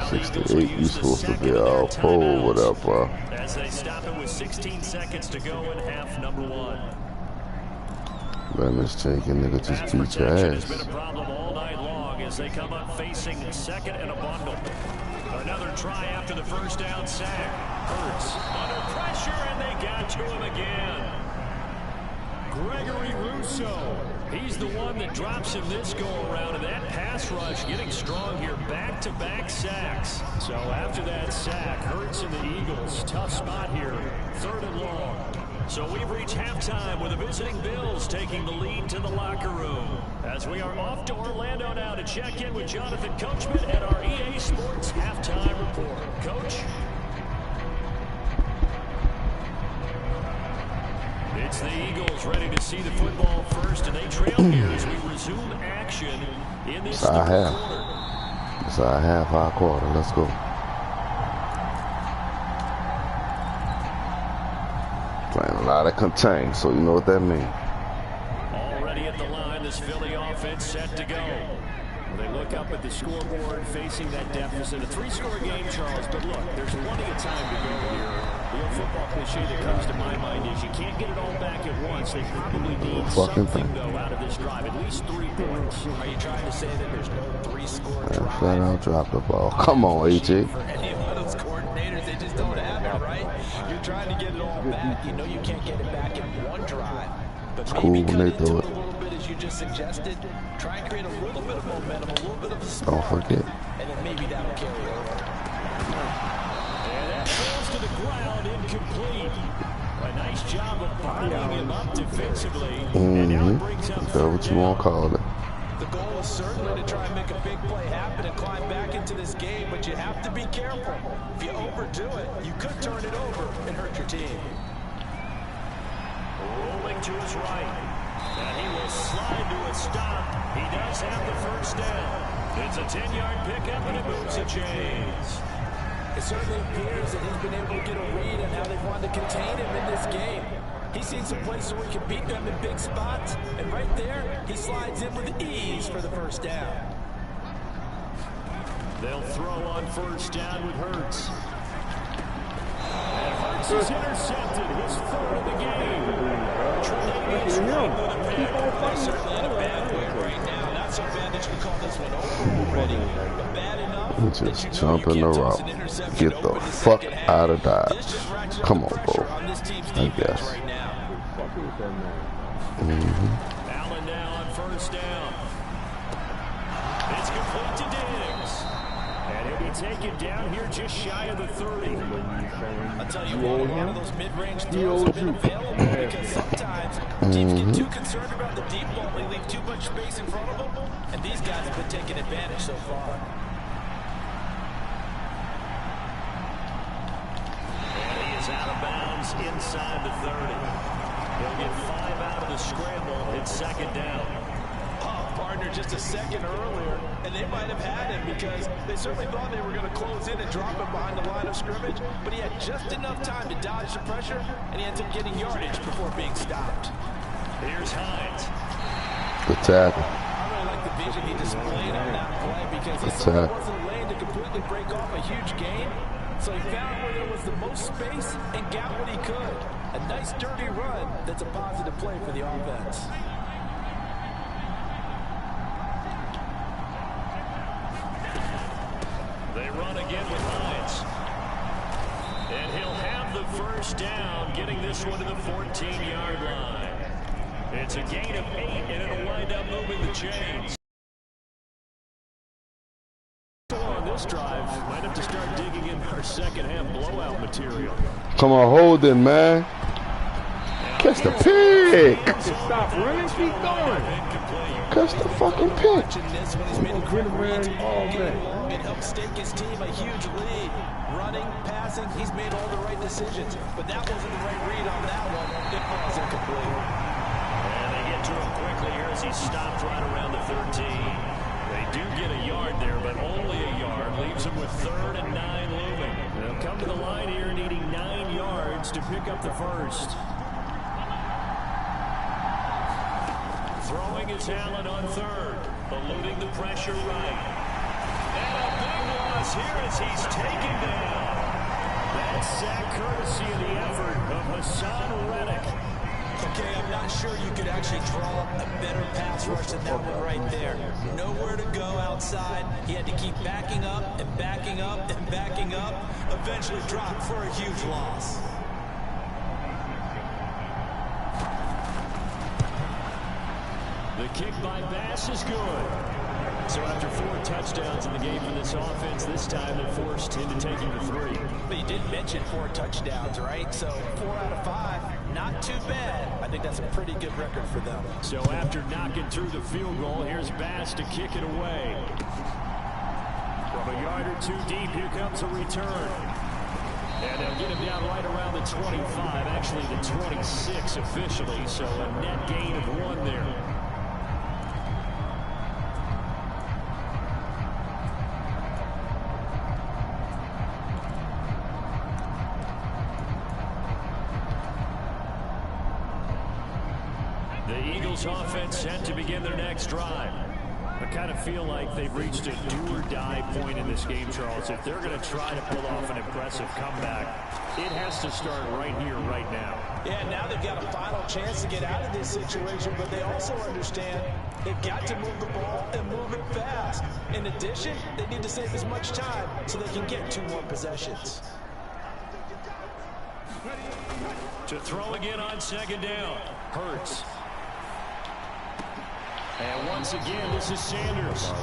68, you supposed to be all pole, whatever. As they stop it with 16 seconds to go in half number 1. Man, this taking nigga just Pass beat your protection has ass. been a problem all night long as they come up facing second and a bundle. Another try after the first down sack. Hurts under pressure, and they got to him again. Gregory Rousseau. He's the one that drops him this go-around, and that pass rush getting strong here. Back-to-back sacks. So after that sack, Hurts and the Eagles, tough spot here. 3rd and long. So we've reached halftime with the visiting Bills taking the lead to the locker room. As we are off to Orlando now to check in with Jonathan Coachman at our EA Sports Halftime Report. Coach? It's the Eagles ready to see the football first, and they trail here as we resume action in this third quarter. It's our half, our quarter. Let's go. Playing a lot of contain, so you know what that means. Already at the line, this Philly offense set to go. They look up at the scoreboard, facing that deficit. A 3-score game, Charles, but look, there's plenty of time to go here. The old football cliche that comes to my mind is you can't get it all back at once. They probably need something, though, out of this drive. At least 3 points. Are you trying to say that there's no 3-score drive? Flat out drop the ball. Come on, AJ. For any of those coordinators, they just don't have it, right? You're trying to get it all back. You know you can't get it back in one drive. But it's cool when they do it. A little bit, as you just suggested. Try and create a little bit of momentum, a little bit of a spark. Don't forget. And then maybe that'll carry over. And that falls to the ground, incomplete. A nice job of bottling him up defensively. And now it brings up That's what you want to call it. The goal is certainly to try and make a big play happen and climb back into this game, but you have to be careful. If you overdo it, you could turn it over and hurt your team. Rolling to his right. And he will slide to a stop. He does have the first down. It's a 10-yard pickup, and it moves the chains. It certainly appears that he's been able to get a read on how they wanted to contain him in this game. He's seen some places where he can beat them in big spots, and right there, he slides in with ease for the first down. They'll throw on first down with Hurts. And Hurts is intercepted. His 3rd of the game. Tredavious White with a pick. They're certainly in a bad way right now. Not so bad that you can call this one over already, but bad enough. Just jump in the route. Get the fuck out of Dodge. Come on, bro. I guess. Allen now on first down. It's complete to Diggs. And he'll be taken down here just shy of the 30. I'll tell you what, a lot of those mid-range throws have been available because sometimes teams get too concerned about the deep ball. They leave too much space in front of them, and these guys have been taking advantage so far. And he is out of bounds inside the 30. He'll get 5 out of the scramble. It's 2nd down. Oh, partner just a second earlier, and they might have had him because they certainly thought they were going to close in and drop him behind the line of scrimmage, but he had just enough time to dodge the pressure, and he ends up getting yardage before being stopped. Here's Hines. Good tackle. I really like the vision he displayed on that play because he saw it wasn't a lane to completely break off a huge gain, so he found where there was the most space and got what he could. A nice dirty run that's a positive play for the offense. They run again with Hines. And he'll have the first down, getting this one to the 14-yard line. It's a gain of 8, and it'll wind up moving the chains. On this drive, might have to start digging in our second-half blowout material. Come on, hold it, man. Catch the pick. Stop running, keep going. Catch the fucking pick. It helps stake his team a huge lead. Running, passing, he's made all the right decisions. But that wasn't the right read on that one. It falls incomplete. And they get to him quickly here as he stopped right around the 13. They do get a yard there, but only a yard. Leaves him with 3rd and 9 looming. They'll come to the line here needing 9 yards to pick up the first. Throwing his Allen on 3rd. Eluding the pressure right. And a big loss here as he's taken down. That sack courtesy of the effort of Hassan Reddick. Okay, I'm not sure you could actually draw a better pass rush than that one right there. Nowhere to go outside. He had to keep backing up and backing up and backing up. Eventually dropped for a huge loss. The kick by Bass is good. So after 4 touchdowns in the game for this offense, this time they're forced into taking the 3. But you did mention 4 touchdowns, right? So 4 out of 5, not too bad. I think that's a pretty good record for them. So after knocking through the field goal, here's Bass to kick it away. From a yard or 2 deep, here comes a return. And they'll get him down right around the 25, actually the 26 officially, so a net gain of 1 there. The Eagles offense set to begin their next drive. I kind of feel like they've reached a do-or-die point in this game, Charles. If they're going to try to pull off an impressive comeback, it has to start right here, right now. Yeah, now they've got a final chance to get out of this situation, but they also understand they've got to move the ball and move it fast. In addition, they need to save as much time so they can get 2 more possessions. To throw again on 2nd down, Hurts. And once again, this is Sanders.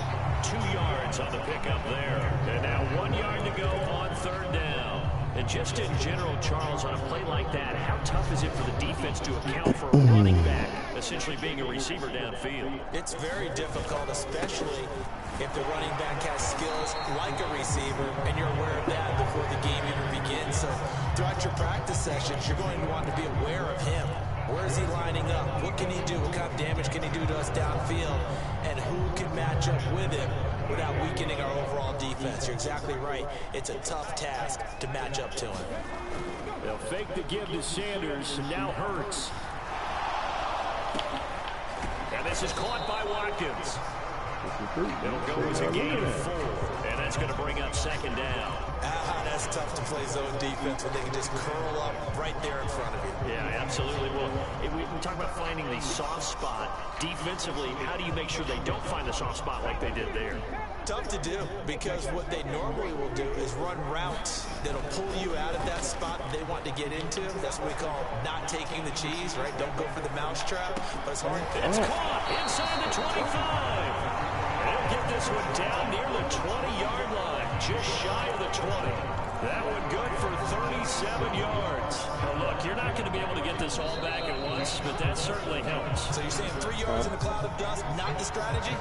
2 yards on the pickup there. And now 1 yard to go on 3rd down. And just in general, Charles, on a play like that, how tough is it for the defense to account for a running back essentially being a receiver downfield? It's very difficult, especially if the running back has skills like a receiver, and you're aware of that before the game even begins. So throughout your practice sessions, you're going to want to be aware of him. Where is he lining up? What can he do? What kind of damage can he do to us downfield? And who can match up with him without weakening our overall defense? You're exactly right. It's a tough task to match up to him. They'll fake the give to Sanders, and now Hurts. And this is caught by Watkins. It'll go as a gain of 4, and that's going to bring up 2nd down. That's tough to play zone defense when they can just curl up right there in front of you. Yeah, absolutely. Well, we talk about finding the soft spot. Defensively, how do you make sure they don't find the soft spot like they did there? Tough to do, because what they normally will do is run routes that'll pull you out of that spot they want to get into. That's what we call not taking the cheese, right? Don't go for the mousetrap, but it's hard. It's caught inside the 25. They'll get this one down near the 20-yard line, just shy of the 20. That one good for 37 yards. Now look, you're not going to be able to get this all back at once, but that certainly helps. So you're saying 3 yards in a cloud of dust, not the strategy?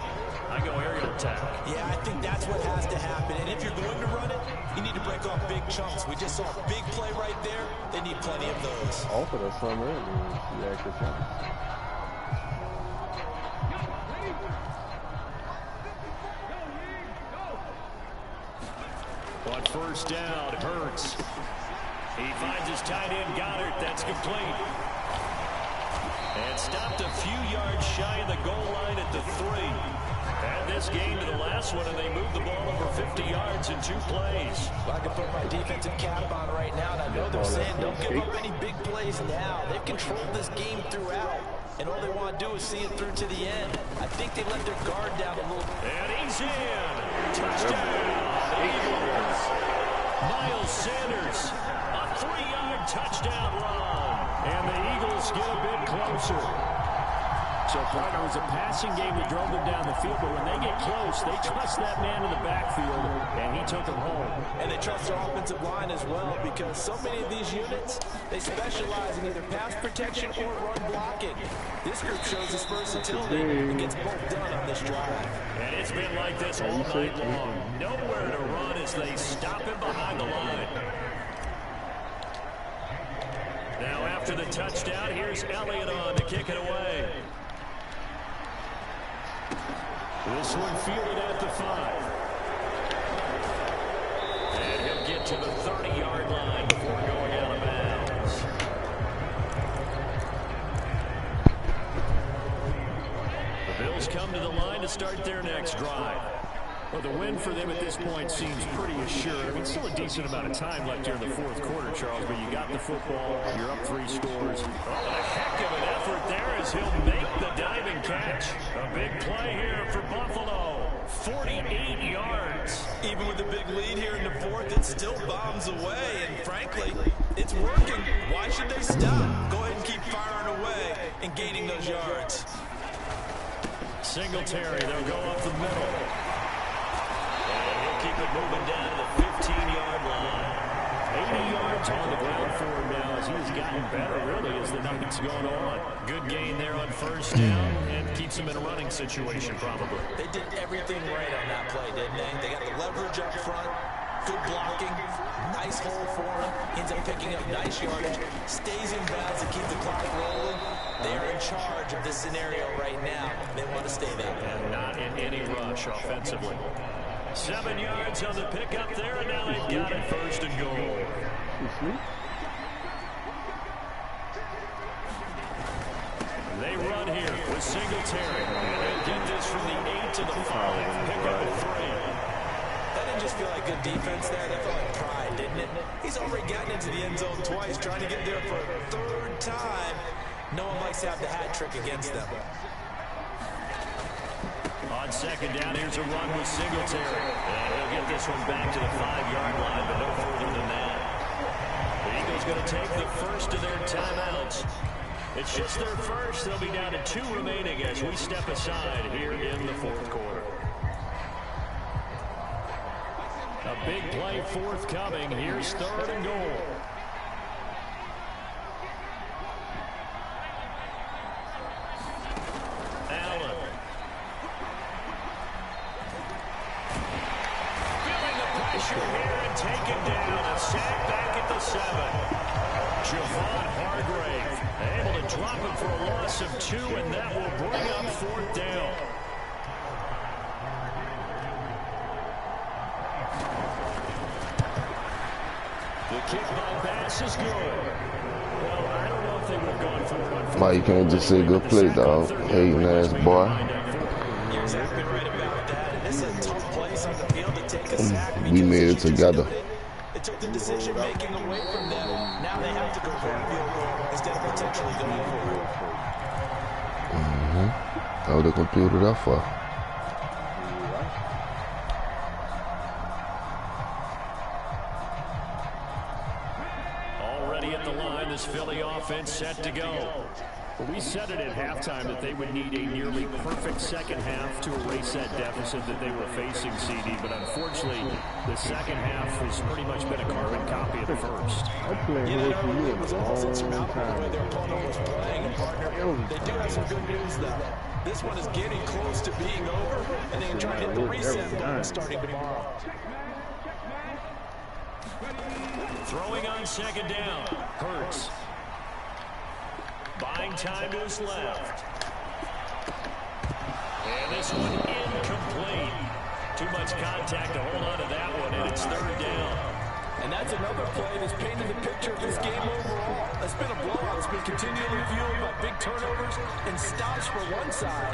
I go aerial attack. Yeah, I think that's what has to happen. And if you're going to run it, you need to break off big chunks. We just saw a big play right there. They need plenty of those. Offered us some earlier. first down. Hurts. He finds his tight end, Goddard. That's complete. And stopped a few yards shy of the goal line at the 3. Add this game to the last one, and they moved the ball over 50 yards in 2 plays. Well, I can put my defensive cap on right now, and I know they're saying don't give up any big plays now. They've controlled this game throughout, and all they want to do is see it through to the end. I think they let their guard down a little. And he's in. Touchdown, Eagles. Miles Sanders, a 3-yard touchdown run. And the Eagles get a bit closer. So, partner, it was a passing game that drove them down the field, but when they get close, they trust that man in the backfield, and he took them home. And they trust their offensive line as well, because so many of these units, they specialize in either pass protection or run blocking. This group shows its versatility and gets both done on this drive. And it's been like this all night long. Nowhere to run as they stop him behind the line. Now after the touchdown, here's Elliott on to kick it away. This one fielded at the 5. And he'll get to the 30-yard line before going out of bounds. The Bills come to the line to start their next drive. Well, the win for them at this point seems pretty assured. I mean, still a decent amount of time left here in the 4th quarter, Charles, but you got the football, you're up 3 scores. Oh, a heck of an effort there as he'll make the diving catch. A big play here for Buffalo. 48 yards. Even with the big lead here in the 4th, it still bombs away, and frankly, it's working. Why should they stop? Go ahead and keep firing away and gaining those yards. Singletary, they'll go up the middle. Keep it moving down to the 15-yard line. 80 yards on the ground for him now as he's gotten better, really, as the night's going on. Good gain there on first down and keeps him in a running situation, probably. They did everything right on that play, didn't they? They got the leverage up front, good blocking, nice hole for him. Ends up picking up nice yardage, stays in bounds to keep the clock rolling. They are in charge of this scenario right now. They want to stay that way. And not in any rush offensively. 7 yards on the pickup there, and now they've got it 1st and goal. They run here with Singletary. And they'll get this from the 8 to the 5. Pickup at 3. That didn't just feel like good defense there. That felt like pride, didn't it? He's already gotten into the end zone twice, trying to get there for a 3rd time. No one likes to have the hat trick against them. On 2nd down, here's a run with Singletary. And he'll get this one back to the 5-yard line, but no further than that. The Eagles going to take the first of their timeouts. It's just their first. They'll be down to 2 remaining as we step aside here in the 4th quarter. A big play forthcoming. Here's 3rd and goal. Allen. Here and taken down. A sack back at the 7. Javon Hargrave able to drop him for a loss of 2, and that will bring up 4th down. The kick by Bass is good. Well, I don't know if they would have gone for it. Why you can't just say good play, dog? Hating ass boy. You're exactly right about that. And this is a tough place on the field to take a sack. We made it together. It took the decision making away from them. Now they have to go for a field goal instead of potentially going for it. How the computer that far? Already at the line, this Philly offense set to go. We said it at halftime that they would need a nearly perfect second half to erase that deficit that they were facing, CD, but unfortunately, the second half has pretty much been a carbon copy of the first. It was almost insurmountable the way their opponent was playing, and partner, they do have some good news, though. This one is getting close to being over, and they can try to hit the reset button starting tomorrow. Throwing on 2nd down, Hurts. Buying time to his left. And this one incomplete. Too much contact to hold on to that one, and it's third down. And that's another play that's painted the picture of this game overall. It's been a blowout. It's been continually fueled by big turnovers and stops for one side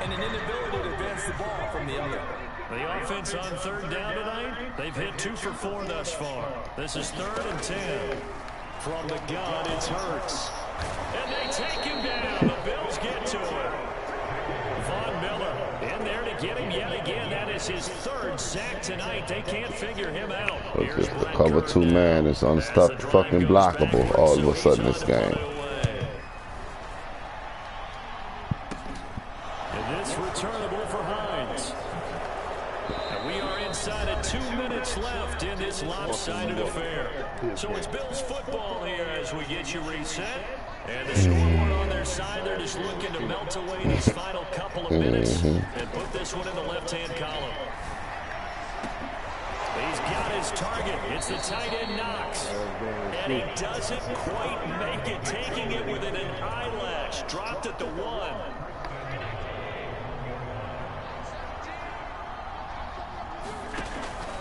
and an inability to advance the ball from the other. The offense on third down tonight, they've hit 2 for 4 thus far. This is 3rd and 10. From the gun, it's Hurts. And they take him down. The Bills get to him. Von Miller in there to get him yet again. That is his 3rd sack tonight. They can't figure him out. Here's cover 2 man is unstopped fucking blockable all of a sudden this game. And this returnable for Hines. And we are inside of 2 minutes left in this lopsided affair. So it's Bills football here as we get you reset. And the scoreboard on their side, they're just looking to melt away these final couple of minutes and put this one in the left-hand column. He's got his target. It's the tight end Knox. And he doesn't quite make it, taking it within an eyelash. Dropped at the 1.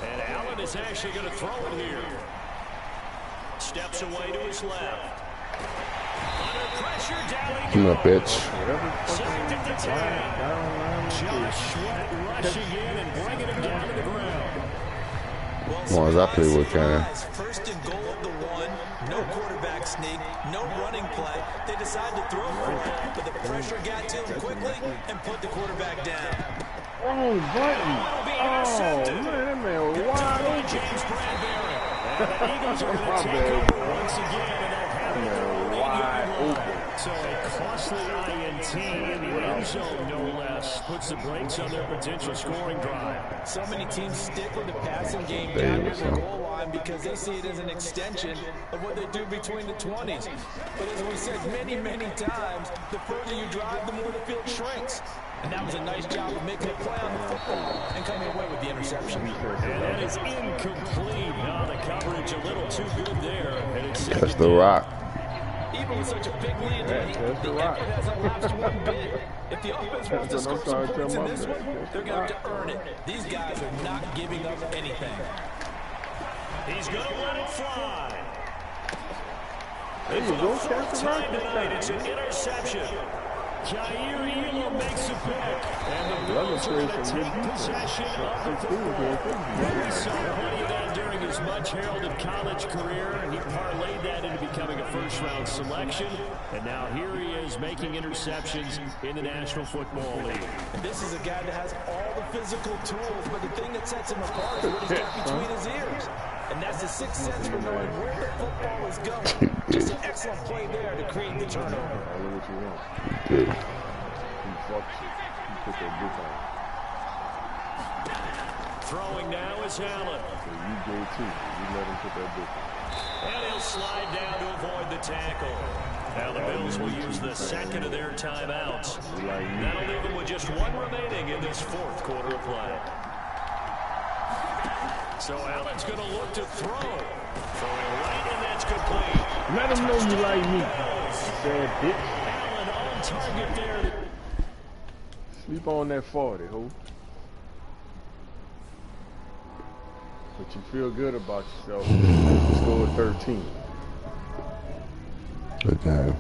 And Allen is actually going to throw it here. Steps away to his left. Under pressure, down Come on, bitch. Sacked at the 10. Josh Sweat rushing in and bringing him down to the ground. Well, as I play with Cannon. First and goal of the 1. No quarterback sneak. No running play. They decide to throw for it, but the pressure got to him quickly and put the quarterback down. Wrong button. Oh, man, that man was wide open. James Bradbury. And the Eagles are going to take over once again, and they'll have it Wide open. So a costly INT in the end zone, no less, puts the brakes on their potential scoring drive. So many teams stick with the passing game down to the goal line because they see it as an extension of what they do between the 20s. But as we said many, many times, the further you drive, the more the field shrinks. And that was a nice job of making a play on the football and coming away with the interception. And that is incomplete. Now the coverage a little too good there. And it's That's the rock. Even with such a big lead, the effort hasn't lapsed one bit. If the offense wants to score some points in this one, they're going to have to earn it. These guys are not giving up anything. He's going to let it fly. There you go, Time tonight, it's an interception. Jair Elam makes a pick. And the Bills are going to take possession of the football. We saw plenty of that during his much-heralded college career, and he parlayed that into becoming a first-round selection. And now here he is making interceptions in the National Football League. And this is a guy that has all the physical tools, but the thing that sets him apart is what he's got between his ears. And that's the sixth sense for knowing where the football is going. Just an excellent play there to create the turnover. I know what you want. Good. He fucks it. He put that dick on. Throwing now is Allen. So you go too. You let him put that dick on. And he'll slide down to avoid the tackle. Now the Bills will use the second of their timeouts. That'll leave them with just 1 remaining in this 4th quarter of play. So Allen's going to look to throw. Throwing right, and that's complete. Let him know you like me. Bad bitch. Allen on target there. Sleep on that 40, ho. But you feel good about yourself. You scored 13. Good game.